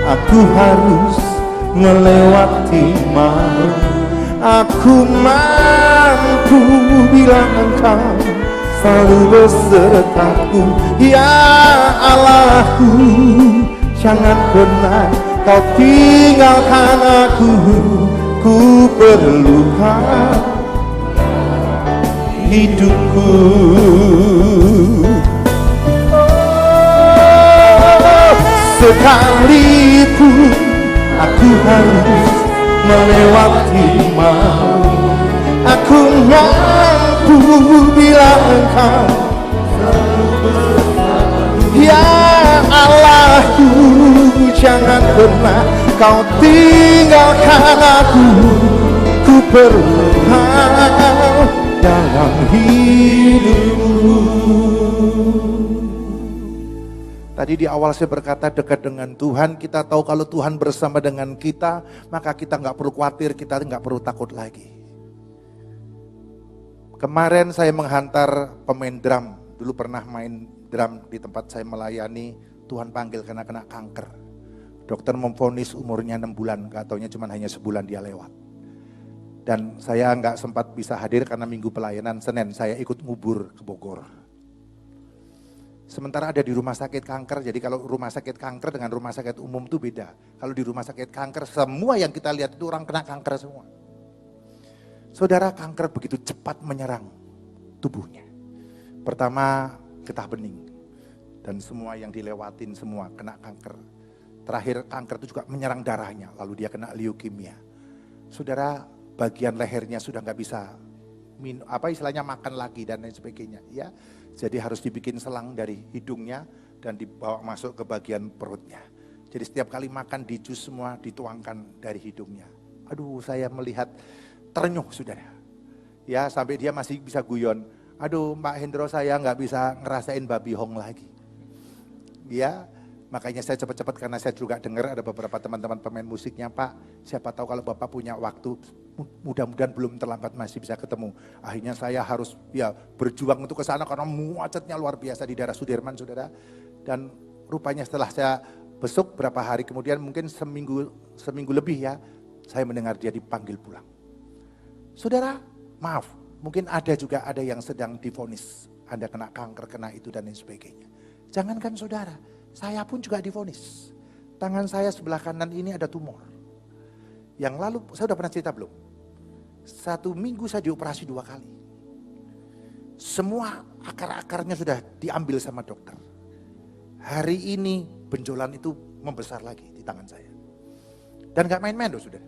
aku harus melewati maut, aku mampu bila Engkau selalu besertaku. Ya Allahku, jangan pernah Kau tinggalkan aku. Ku perlu Kau hidupku. Sekalipun aku harus melewati maut, aku mampu bila Engkau selalu bersamaku. Ya Allahku, jangan pernah Kau tinggalkan aku. Ku perlu Kau dalam hidupku. Tadi di awal saya berkata dekat dengan Tuhan, kita tahu kalau Tuhan bersama dengan kita, maka kita nggak perlu khawatir, kita nggak perlu takut lagi. Kemarin saya menghantar pemain drum, dulu pernah main drum di tempat saya melayani, Tuhan panggil karena kena kanker. Dokter memvonis umurnya 6 bulan, gak taunya cuma hanya sebulan dia lewat. Dan saya nggak sempat bisa hadir karena minggu pelayanan Senin, saya ikut ngubur ke Bogor. Sementara ada di rumah sakit kanker, jadi kalau rumah sakit kanker dengan rumah sakit umum itu beda. Kalau di rumah sakit kanker, semua yang kita lihat itu orang kena kanker semua. Saudara, kanker begitu cepat menyerang tubuhnya. Pertama, getah bening. Dan semua yang dilewatin semua kena kanker. Terakhir, kanker itu juga menyerang darahnya, lalu dia kena leukemia. Saudara, bagian lehernya sudah nggak bisa makan lagi dan lain sebagainya, ya. Jadi harus dibikin selang dari hidungnya dan dibawa masuk ke bagian perutnya. Jadi setiap kali makan di jus semua dituangkan dari hidungnya. Aduh, saya melihat terenyuh, saudara. Ya, sampai dia masih bisa guyon. Aduh, Pak Hendro, saya nggak bisa ngerasain babi hong lagi. Ya, makanya saya cepat-cepat karena saya juga dengar ada beberapa teman-teman pemain musiknya, Pak, siapa tahu kalau Bapak punya waktu, mudah-mudahan belum terlambat masih bisa ketemu. Akhirnya saya harus berjuang untuk ke sana karena macetnya luar biasa di daerah Sudirman, saudara. Dan rupanya setelah saya besok berapa hari kemudian, mungkin seminggu lebih ya, saya mendengar dia dipanggil pulang. Saudara, maaf, mungkin ada yang sedang divonis, Anda kena kanker, kena itu dan lain sebagainya. Jangankan saudara, saya pun juga divonis. Tangan saya sebelah kanan ini ada tumor. Yang lalu, saya udah pernah cerita belum? 1 minggu saya dioperasi 2 kali. Semua akar-akarnya sudah diambil sama dokter. Hari ini benjolan itu membesar lagi di tangan saya. Dan gak main-main loh, saudara.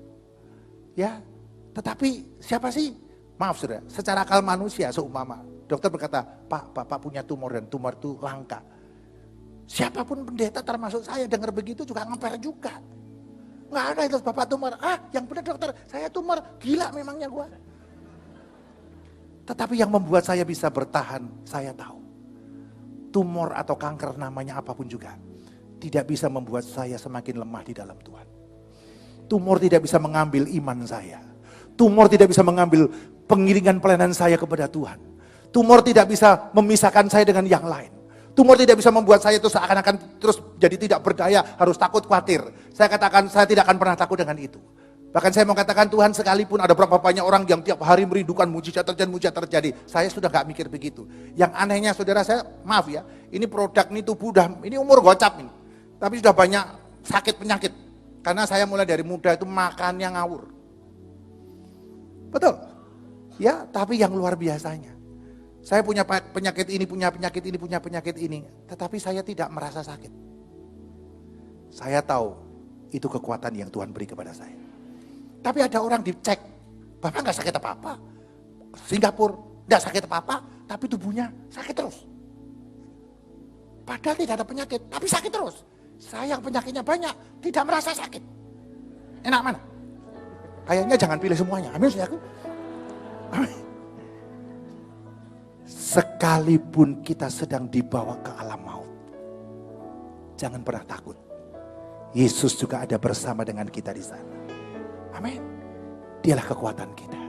Ya, tetapi siapa sih? Maaf saudara, secara akal manusia seumpama. Dokter berkata, Pak, Bapak punya tumor dan tumor itu langka. Siapapun pendeta termasuk saya dengar begitu juga ngemper juga. Nggak ada itu Bapak tumor. Yang benar dokter, saya tumor. Gila memangnya gua. Tetapi yang membuat saya bisa bertahan, saya tahu. Tumor atau kanker namanya apapun juga. Tidak bisa membuat saya semakin lemah di dalam Tuhan. Tumor tidak bisa mengambil iman saya. Tumor tidak bisa mengambil pengiringan pelayanan saya kepada Tuhan. Tumor tidak bisa memisahkan saya dengan yang lain. Tumor tidak bisa membuat saya itu seakan-akan terus jadi tidak berdaya, harus takut khawatir. Saya katakan saya tidak akan pernah takut dengan itu. Bahkan saya mau katakan Tuhan, sekalipun ada berapa banyak orang yang tiap hari merindukan mujizat terjadi. Saya sudah gak mikir begitu. Yang anehnya saudara, saya maaf ya, ini produk ini tubuh ini umur gocap ini. Tapi sudah banyak sakit penyakit. Karena saya mulai dari muda itu makannya ngawur. Betul? Ya, tapi yang luar biasanya. Saya punya penyakit ini, punya penyakit ini. Tetapi saya tidak merasa sakit. Saya tahu itu kekuatan yang Tuhan beri kepada saya. Tapi ada orang dicek, Bapak gak sakit apa-apa. Singapura gak sakit apa-apa, tapi tubuhnya sakit terus. Padahal tidak ada penyakit, tapi sakit terus. Saya yang penyakitnya banyak, tidak merasa sakit. Enak mana? Kayaknya jangan pilih semuanya. Amin, saudaraku. Amin. Sekalipun kita sedang dibawa ke alam maut, jangan pernah takut. Yesus juga ada bersama dengan kita di sana. Amin. Dialah kekuatan kita.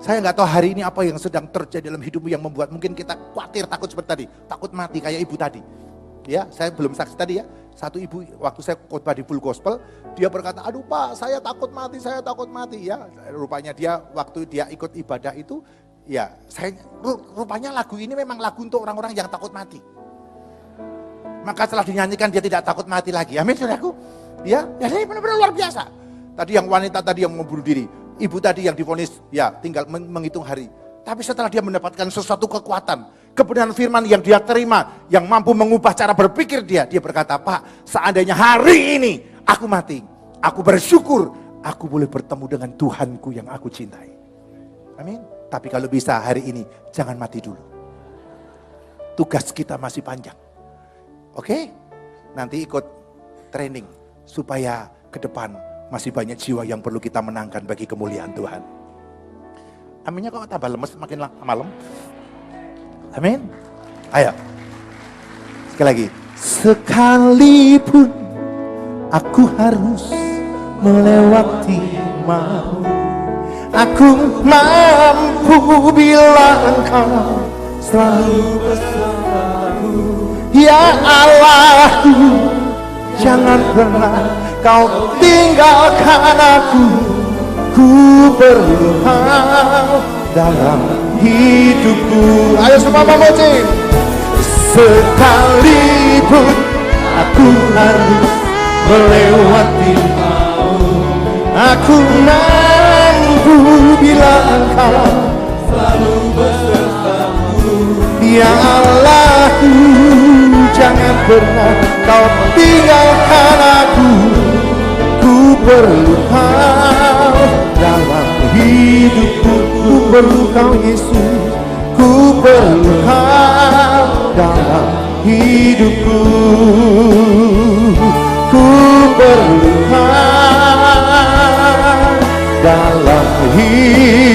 Saya nggak tahu hari ini apa yang sedang terjadi dalam hidupmu yang membuat mungkin kita khawatir, takut seperti tadi, takut mati kayak ibu tadi. Ya, saya belum saksi tadi ya. Satu ibu waktu saya khotbah di Full Gospel, dia berkata, "Aduh Pak, saya takut mati, saya takut mati." Ya, rupanya dia waktu dia ikut ibadah itu, ya, rupanya lagu ini memang lagu untuk orang-orang yang takut mati. Maka setelah dinyanyikan dia tidak takut mati lagi. Amin, saudaraku. Ya, ini benar-benar luar biasa. Tadi yang wanita tadi yang mau bunuh diri, ibu tadi yang divonis, ya tinggal menghitung hari. Tapi setelah dia mendapatkan sesuatu kekuatan, kebenaran firman yang dia terima, yang mampu mengubah cara berpikir dia berkata, "Pak, seandainya hari ini aku mati, aku bersyukur aku boleh bertemu dengan Tuhanku yang aku cintai." Amin. Tapi kalau bisa hari ini, jangan mati dulu. Tugas kita masih panjang. Oke? Nanti ikut training supaya ke depan masih banyak jiwa yang perlu kita menangkan bagi kemuliaan Tuhan. Aminnya kok tambah lemes makin malam. Amin. Ayo. Sekali lagi. Sekalipun aku harus melewati maut, aku mampu bila Engkau selalu bersamaku. Ya Allahku, jangan pernah Kau tinggalkan aku. Ku perlu Kau dalam hidupku. Ayo semua memuji. Sekalipun aku harus melewati maut, aku mampu bila Engkau selalu besertaku. Ya Allahku, jangan pernah Kau tinggalkan aku. Ku perlu Kau dalam hidupku. Ku perlu Kau Yesus. Ku perlu Kau dalam hidupku. Ku perlu Kau dalam hidupku.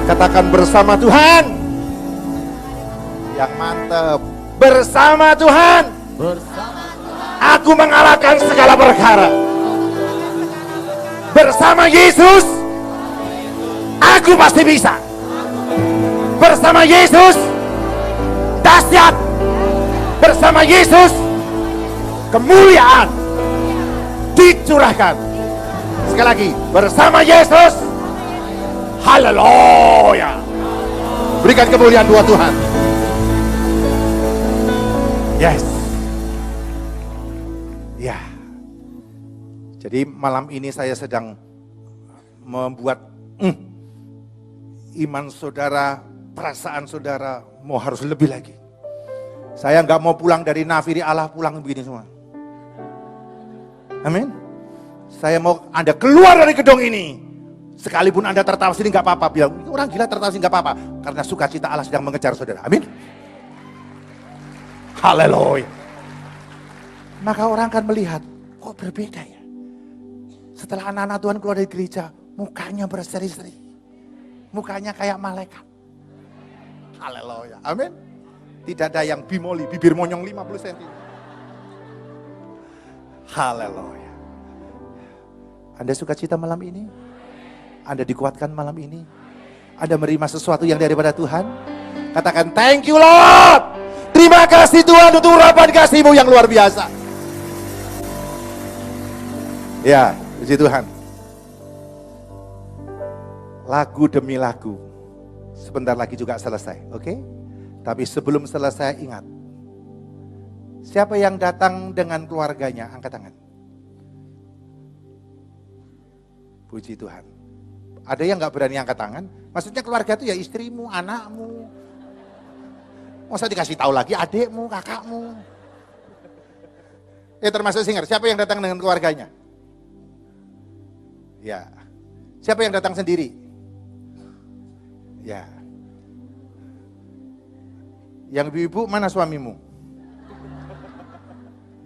Katakan bersama Tuhan. Yang mantap. Bersama Tuhan. Aku mengalahkan segala perkara. Bersama Yesus, aku pasti bisa. Bersama Yesus, dahsyat. Bersama Yesus, kemuliaan dicurahkan. Sekali lagi, bersama Yesus, haleluya. Berikan kemuliaan buat Tuhan. Yes. Ya. Jadi malam ini saya sedang membuat iman saudara, perasaan saudara mau harus lebih lagi. Saya nggak mau pulang dari nafiri Allah pulang begini semua. Amin. Saya mau Anda keluar dari gedung ini. Sekalipun Anda tertawa sini nggak apa-apa. Bilang orang gila tertawa sini nggak apa-apa. Karena sukacita Allah sedang mengejar saudara. Amin. Haleluya. Maka orang akan melihat, kok berbeda ya. Setelah anak-anak Tuhan keluar dari gereja, mukanya berseri-seri. Mukanya kayak malaikat. Haleluya. Amin. Tidak ada yang bimoli, bibir monyong 50 cm. Haleluya. Anda sukacita malam ini? Anda dikuatkan malam ini? Anda menerima sesuatu yang daripada Tuhan? Katakan, thank you Lord. Terima kasih Tuhan untuk urapan kasih-Mu yang luar biasa. Ya, puji Tuhan. Lagu demi lagu. Sebentar lagi juga selesai, oke? Tapi sebelum selesai ingat. Siapa yang datang dengan keluarganya, angkat tangan. Puji Tuhan. Ada yang gak berani angkat tangan? Maksudnya keluarga itu ya istrimu, anakmu. Masa dikasih tahu lagi adikmu, kakakmu. Termasuk singer, siapa yang datang dengan keluarganya? Ya. Siapa yang datang sendiri? Ya. Yang ibu-ibu, mana suamimu?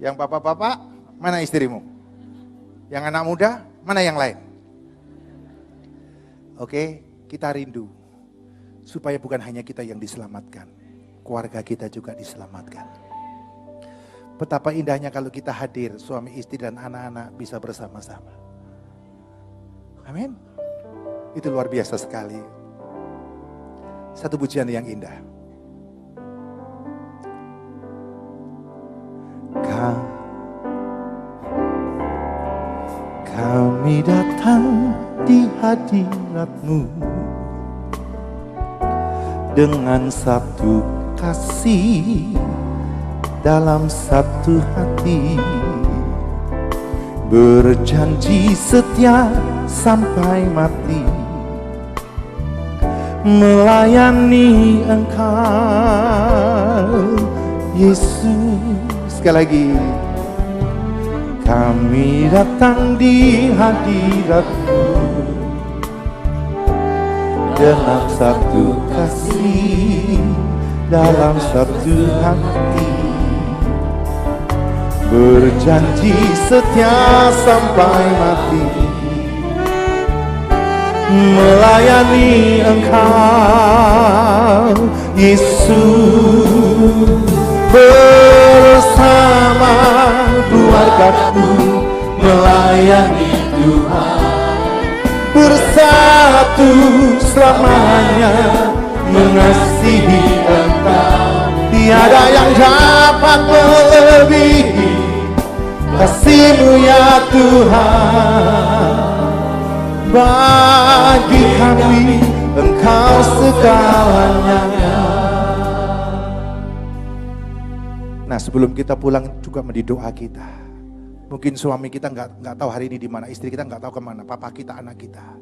Yang bapak-bapak, mana istrimu? Yang anak muda, mana yang lain? Oke, kita rindu supaya bukan hanya kita yang diselamatkan, keluarga kita juga diselamatkan. Betapa indahnya kalau kita hadir, suami istri dan anak-anak bisa bersama-sama. Amin. Itu luar biasa sekali. Satu pujian yang indah. Kami datang di hadirat-Mu dengan satu kasih dalam satu hati, berjanji setia sampai mati, melayani Engkau Yesus. Sekali lagi, kami datang di hadirat-Mu dengan satu kasih dalam satu hati, berjanji setia sampai mati, melayani Engkau Yesus. Bersama keluarga-Ku melayani Tuhan, bersatu selamanya mengasihi Engkau. Tiada yang dapat melebihi kasih-Mu ya Tuhan. Bagi kami Engkau segalanya. Nah, sebelum kita pulang juga menjadi doa kita. Mungkin suami kita nggak tahu hari ini di mana, istri kita nggak tahu kemana, papa kita, anak kita.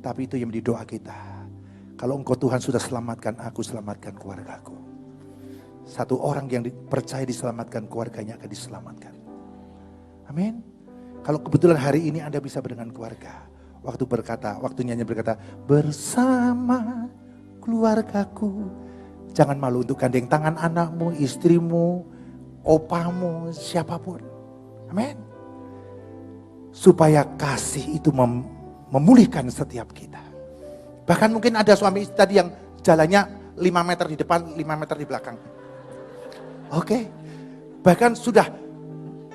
Tapi itu yang menjadi doa kita. Kalau Engkau Tuhan sudah selamatkan aku, selamatkan keluargaku. Satu orang yang percaya diselamatkan, keluarganya akan diselamatkan. Amin. Kalau kebetulan hari ini Anda bisa dengan keluarga, waktu nyanyi berkata, bersama keluargaku. Jangan malu untuk gandeng tangan anakmu, istrimu, opamu, siapapun. Amin. Supaya kasih itu memulihkan setiap kita. Bahkan mungkin ada suami istri tadi yang jalannya 5 meter di depan, 5 meter di belakang. Oke. Bahkan sudah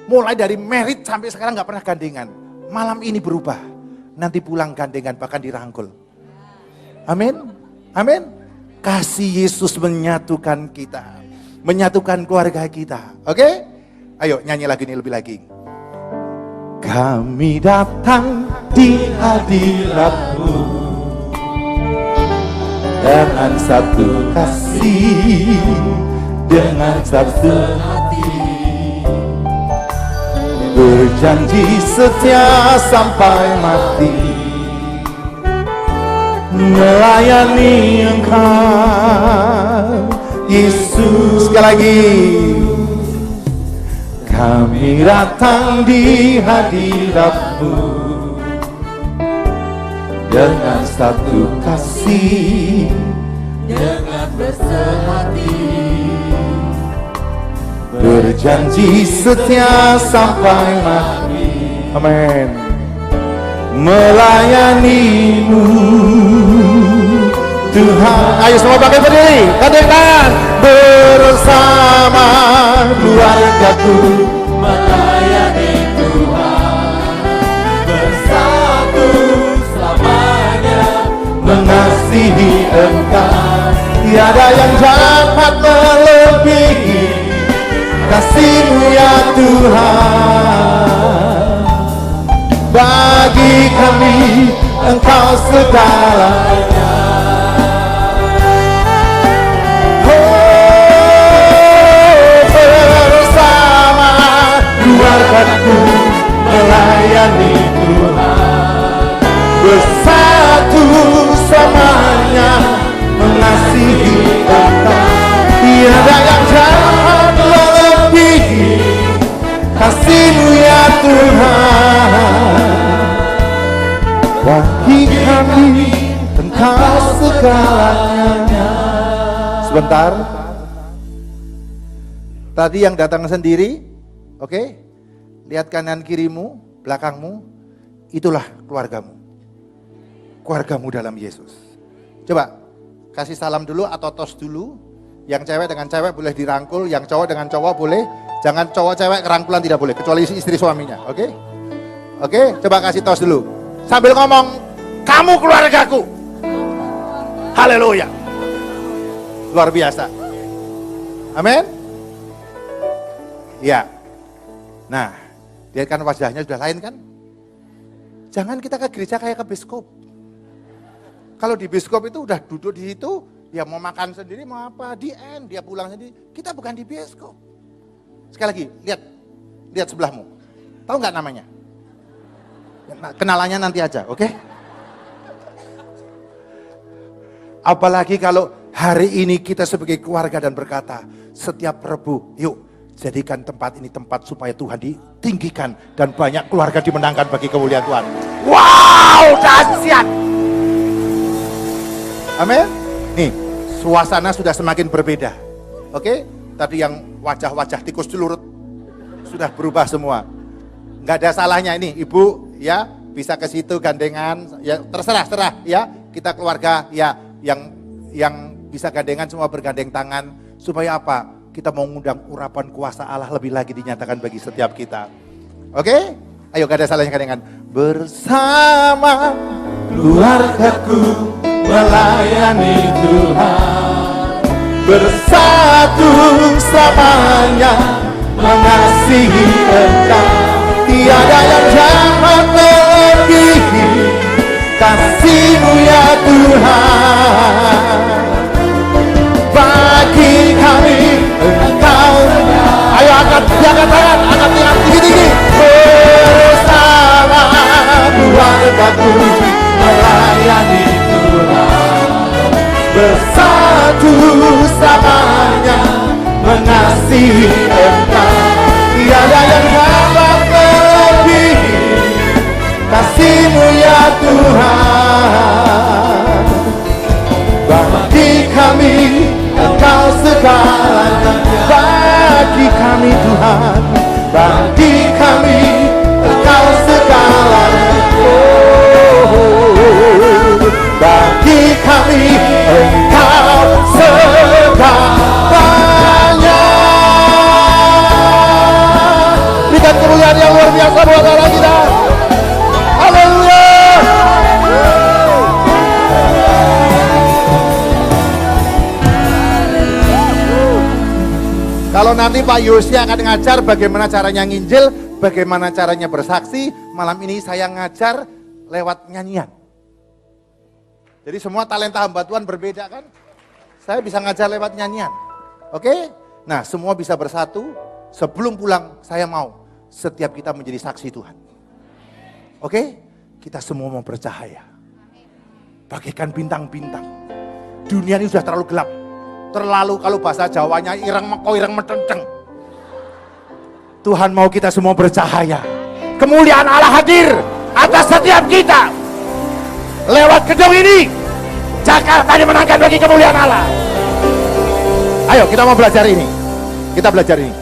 mulai dari merit sampai sekarang gak pernah gandengan. Malam ini berubah. Nanti pulang gandengan, bahkan dirangkul. Amin. Amin. Kasih Yesus menyatukan kita. Menyatukan keluarga kita. Oke? Ayo nyanyi lagi ini lebih lagi. Kami datang di hadirat-Mu dengan satu kasih, dengan satu hati, berjanji setia sampai mati, melayani Engkau Yesus. Sekali lagi, kami datang di hadirat-Mu dengan satu kasih, dengan bersehati, berjanji setia sampai mati. Amin. Melayani-Mu Tuhan. Ayo semua pakai berdiri, gandeng tangan. Bersama keluarga-Ku melayani Tuhan, bersatu selamanya mengasihi Engkau. Tiada yang dapat melebihi kasih-Mu ya Tuhan. Bagi kami Engkau segalanya. Keluarga-Ku melayani Tuhan, bersatu selamanya mengasihi Engkau. Tiada yang dapat melebihi kasih-Mu ya Tuhan. Bagi kami Engkau segalanya. Sebentar, Tadi yang datang sendiri, oke? Lihat kanan kirimu, belakangmu, itulah keluargamu. Keluargamu dalam Yesus. Coba, kasih salam dulu atau tos dulu. Yang cewek dengan cewek boleh dirangkul, yang cowok dengan cowok boleh. Jangan cowok cewek kerangkulan tidak boleh, kecuali istri suaminya, oke? Oke, coba kasih tos dulu. Sambil ngomong, kamu keluargaku. Haleluya. Luar biasa. Amin. Ya. Nah, lihat kan wajahnya sudah lain kan? Jangan kita ke gereja kayak ke biskop. Kalau di biskop itu udah duduk di situ, dia mau makan sendiri, mau apa, di end, dia pulang sendiri. Kita bukan di biskop. Sekali lagi, lihat sebelahmu. Tahu nggak namanya? Kenalannya nanti aja, oke? Apalagi kalau hari ini kita sebagai keluarga dan berkata, setiap Rebu, yuk jadikan tempat ini tempat supaya Tuhan ditinggikan dan banyak keluarga dimenangkan bagi kemuliaan Tuhan. Wow, dahsyat. Amin. Nih, suasana sudah semakin berbeda. Oke? Tadi yang wajah-wajah tikus celurut sudah berubah semua. Nggak ada salahnya ini, Ibu ya bisa ke situ gandengan, ya terserah ya. Kita keluarga ya yang bisa gandengan semua bergandeng tangan supaya apa? Kita mau ngundang urapan kuasa Allah lebih lagi dinyatakan bagi setiap kita. Oke? Ayo gak ada salahnya gandengan. Bersama keluargaku melayani Tuhan, bersatu selamanya mengasihi Engkau. Tiada yang dapat melebihi kasih-Mu ya Tuhan. Bagi kami Engkau, ayo angkat tangan, angkat tinggi-tinggi. Bersama keluargaku melayani Tuhan, bersatu selamanya mengasihi Engkau. Tiada yang dapat melebihi kasih-Mu ya Tuhan. Bagi kami Engkau segalanya, bagi kami Tuhan, bagi kami Engkau segalanya. Bagi kami Engkau segalanya. Berikan kemuliaan yang luar biasa buat Allah kita. Haleluya. Kalau nanti Pak Yosi akan ngajar bagaimana caranya nginjil, bagaimana caranya bersaksi, malam ini saya ngajar lewat nyanyian. Jadi semua talenta hamba Tuhan berbeda kan? Saya bisa ngajar lewat nyanyian. Oke? Nah, semua bisa bersatu. Sebelum pulang, saya mau setiap kita menjadi saksi Tuhan. Oke? Kita semua mau bercahaya. Bagaikan bintang-bintang. Dunia ini sudah terlalu gelap. Terlalu, kalau bahasa Jawanya, ireng meko, ireng metenteng. Tuhan mau kita semua bercahaya. Kemuliaan Allah hadir atas setiap kita. Lewat gedung ini, Jakarta dimenangkan bagi kemuliaan Allah. Ayo kita mau belajar ini. Kita belajar ini.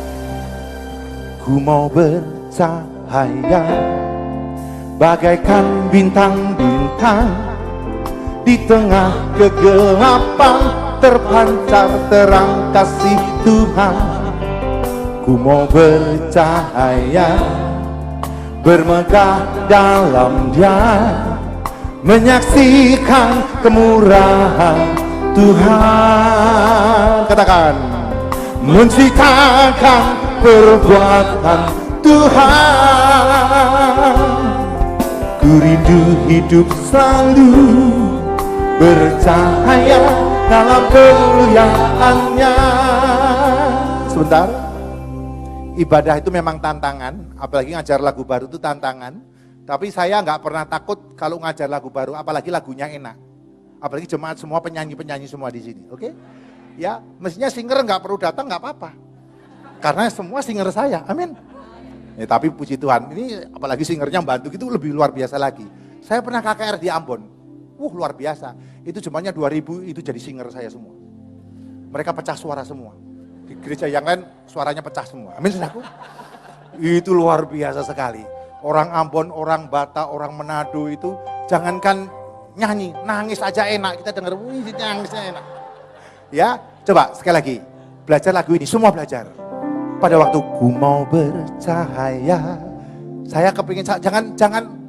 Ku mau bercahaya bagaikan bintang-bintang, di tengah kegelapan terpancar terang kasih Tuhan. Ku mau bercahaya, bermegah dalam Dia, menyaksikan kemurahan Tuhan. Katakan, menceritakan perbuatan Tuhan. Ku rindu hidup selalu bercahaya dalam kemuliaan-Nya. Sebentar. Ibadah itu memang tantangan, apalagi ngajar lagu baru itu tantangan. Tapi saya nggak pernah takut kalau ngajar lagu baru, apalagi lagunya enak. Apalagi jemaat semua penyanyi-penyanyi semua di sini, oke? Ya, mestinya singer nggak perlu datang nggak apa-apa, karena semua singer saya, amin. Ya, tapi puji Tuhan, ini apalagi singernya bantu gitu lebih luar biasa lagi. Saya pernah KKR di Ambon, luar biasa. Itu jemaatnya 2000 itu jadi singer saya semua. Mereka pecah suara semua. Di gereja yang lain suaranya pecah semua. Amin saudaraku. Itu luar biasa sekali. Orang Ambon, orang Batak, orang Manado itu jangankan nyanyi, nangis aja enak. Kita dengar, wih nangisnya enak. Ya, coba sekali lagi. Belajar lagu ini, semua belajar. Pada waktu ku mau bercahaya, saya kepingin, jangan,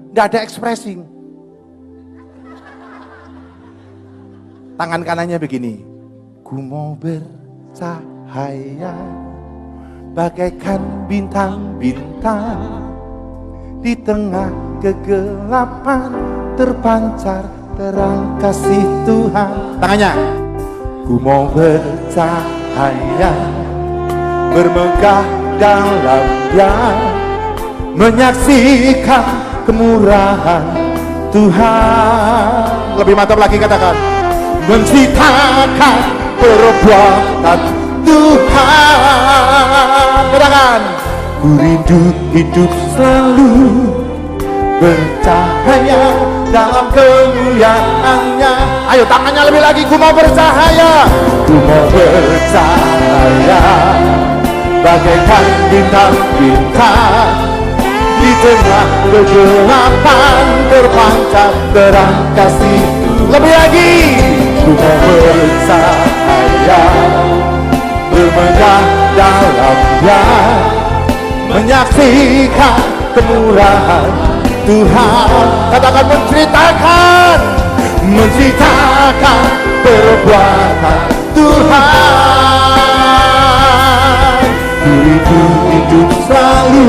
nggak ada ekspresi. Tangan kanannya begini. Ku mau bercahaya, bagaikan bintang-bintang. Di tengah kegelapan terpancar terang kasih Tuhan. Tangannya. Ku mau bercahaya, bermegah dalam Dia, menyaksikan kemurahan Tuhan. Lebih mantap lagi katakan, menceritakan perbuatan Tuhan. Katakan, ku rindu hidup selalu bercahaya dalam kemuliaan-Nya. Ayo tangannya lebih lagi, ku mau bercahaya. Ku mau bercahaya, bagaikan bintang-bintang. Di tengah kegelapan terpancar terang kasih. Lebih lagi, ku mau bercahaya, bermegah dalam Dia, menyaksikan kemurahan Tuhan. Katakan menceritakan perbuatan Tuhan. Ku hidup selalu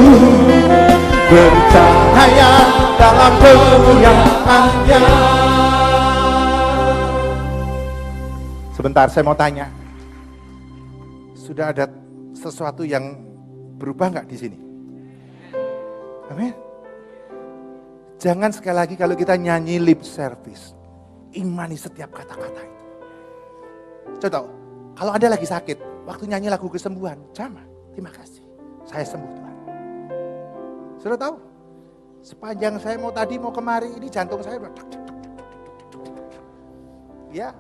bercahaya dalam kemuliaan-Nya. Sebentar, saya mau tanya. Sudah ada sesuatu yang berubah nggak di sini? Amin. Jangan sekali lagi kalau kita nyanyi lip service, imani setiap kata-kata itu. Contoh, kalau Anda lagi sakit, waktu nyanyi lagu kesembuhan, sama, terima kasih, saya sembuh Tuhan. Sudah tahu? Sepanjang saya mau kemari, ini jantung saya ya,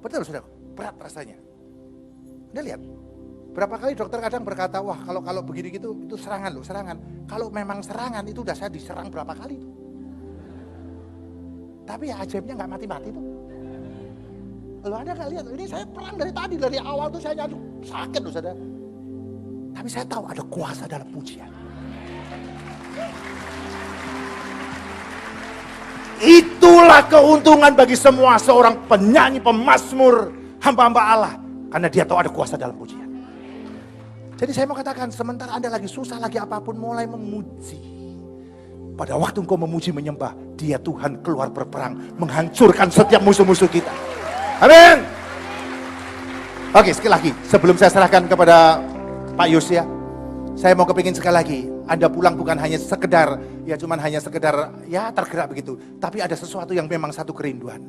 betul sudah, berat rasanya. Anda lihat, berapa kali dokter kadang berkata, wah kalau begini gitu, itu serangan loh, serangan. Kalau memang serangan, itu udah saya diserang berapa kali tuh. Tapi ya ajaibnya gak mati-mati tuh. Kalau Anda gak lihat, ini saya perang dari tadi, dari awal tuh saya nyanyi, sakit loh saudara. Tapi saya tahu ada kuasa dalam pujian. Itulah keuntungan bagi semua seorang penyanyi, pemazmur, hamba-hamba Allah. Karena dia tahu ada kuasa dalam pujian. Jadi saya mau katakan, sementara Anda lagi susah, lagi apapun, mulai memuji. Pada waktu engkau memuji menyembah, Dia Tuhan keluar berperang, menghancurkan setiap musuh-musuh kita. Amin. Oke, sekali lagi, sebelum saya serahkan kepada Pak Yosia, saya mau kepingin sekali lagi, Anda pulang bukan hanya sekedar, tergerak begitu. Tapi ada sesuatu yang memang satu kerinduan.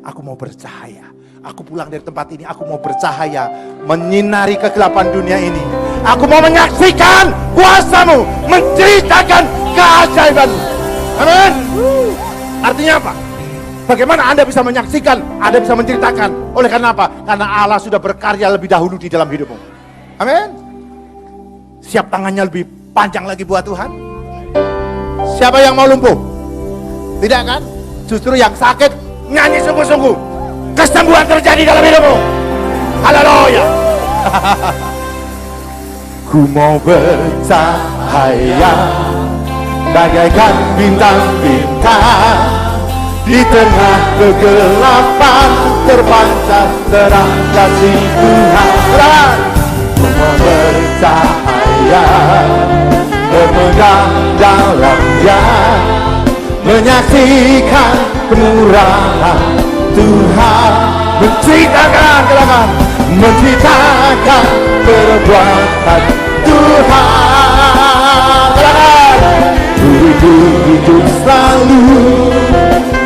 Aku mau bercahaya. Aku pulang dari tempat ini, aku mau bercahaya, menyinari kegelapan dunia ini. Aku mau menyaksikan kuasa-Mu, menceritakan keajaiban-Mu. Amin. Artinya apa? Bagaimana Anda bisa menyaksikan, Anda bisa menceritakan. Oleh karena apa? Karena Allah sudah berkarya lebih dahulu di dalam hidupmu. Amin. Siap tangannya lebih panjang lagi buat Tuhan. Siapa yang mau lumpuh? Tidak kan? Justru yang sakit nyanyi sungguh-sungguh. Kesembuhan terjadi dalam hidupmu. Haleluya. Ku mau bercahaya, bagaikan bintang-bintang. Di tengah kegelapan terpancar terang kasih Tuhan. Ku mau bercahaya, bermegah dalam Dia, menyaksikan kemurahan Tuhan. Menceritakan perbuatan Tuhan. Hidup selalu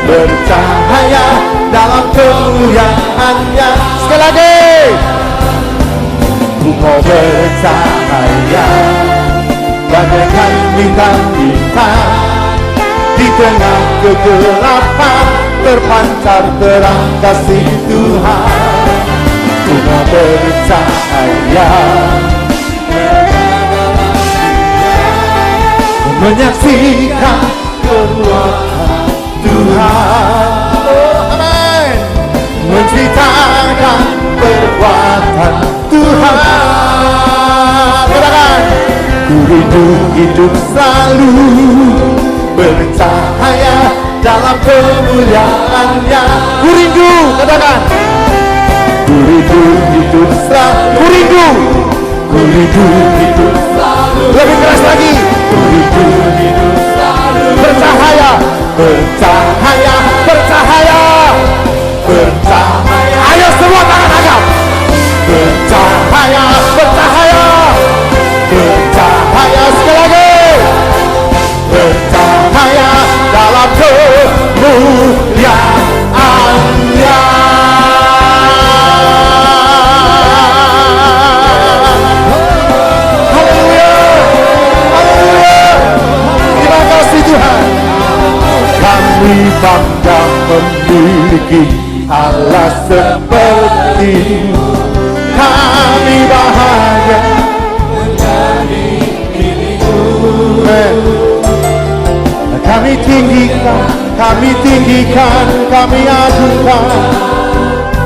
bercahaya dalam kemuliaan-Nya. Sekali lagi, ku mau bercahaya, bagaikan bintang-bintang. Di tengah kegelapan terpancar terang kasih Tuhan. cuma percaya menyaksikan perbuatan Tuhan. Oh, amin. Menceritakan perbuatan Tuhan. Katakan, ku rindu hidup selalu bercahaya dalam kemuliaan-Nya. Ku rindu, katakan, ku rindu hidup selalu. Ku rindu hidup selalu. Lebih keras lagi. Ku rindu hidup selalu bercahaya, bercahaya, bercahaya, bercahaya. Ayo semua tangan angkat. Bercahaya, bercahaya, bercahaya sekali lagi. Bercahaya dalam kemuliaan-Nya. Haleluya, haleluya. Terima kasih Tuhan. Kami bangga memiliki Allah seperti-Mu. Kami bahagia menjadi milik-Mu. Kami tinggikan, kami tinggikan, kami agungkan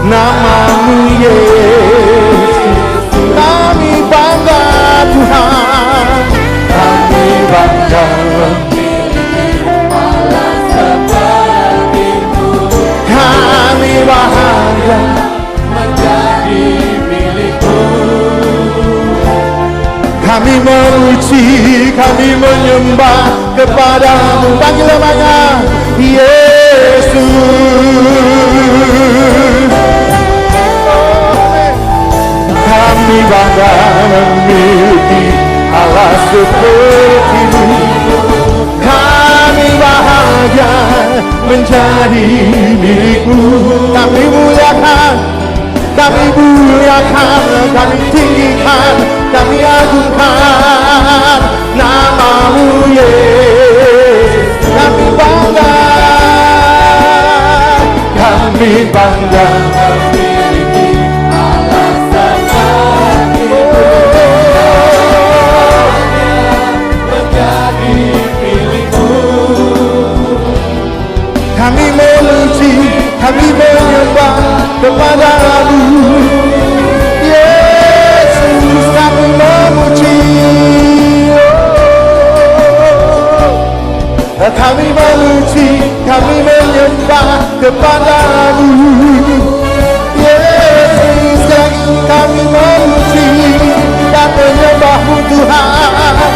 nama-Mu Yesus. Kami bangga Tuhan, kami bangga memiliki Allah seperti-Mu. Kami bahagia menjadi milik-Mu. Kami memuji, kami menyembah kepada-Mu. Panggil namanya Yesus. Kami bangga memiliki Allah seperti-Mu. Kami bahagia menjadi milik-Mu. Kami muliakan, kami muliakan, kami tinggikan, kami agungkan nama-Mu Yesus. Kami bangga, kami bangga memiliki Allah seperti-Mu. Menjadi milik-Mu. Kami memuji, kami menyembah kepada-Mu Yesus. Kami memuji, kami memuji, kami menyembah kepada-Mu Yesus. Kami memuji dan menyembah-Mu Tuhan.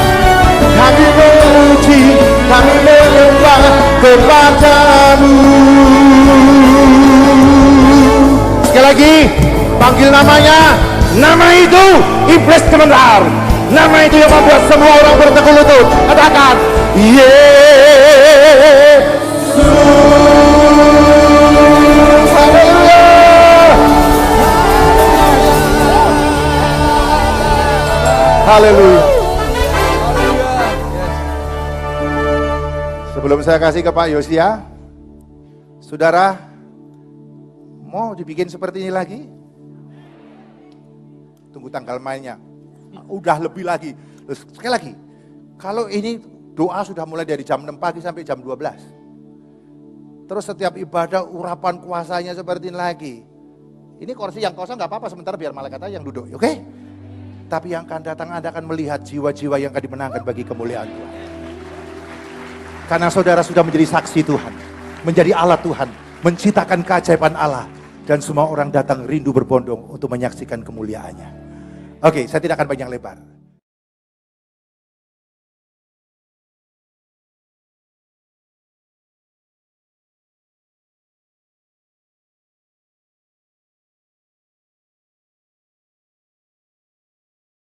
Kami memuji, kami menyembah kepada-Mu. Sekali lagi, panggil namanya. Nama itu iblis sebentar. Nama itu yang membuat semua orang bertekuk lutut. Katakan, Yesus. Haleluya. Haleluya. Sebelum saya kasih ke Pak Yosia, saudara, mau dibikin seperti ini lagi? Tunggu tanggal mainnya. Udah lebih lagi. Sekali lagi, kalau ini doa sudah mulai dari jam 6 pagi sampai jam 12. Terus setiap ibadah urapan kuasanya seperti ini lagi. Ini kursi yang kosong gak apa-apa, sebentar biar malaikat aja yang duduk, oke? Tapi yang akan datang Anda akan melihat jiwa-jiwa yang akan dimenangkan bagi kemuliaan Tuhan. Karena saudara sudah menjadi saksi Tuhan, menjadi alat Tuhan, menciptakan keajaiban Allah. Dan semua orang datang rindu berbondong untuk menyaksikan kemuliaannya. Oke, saya tidak akan panjang lebar.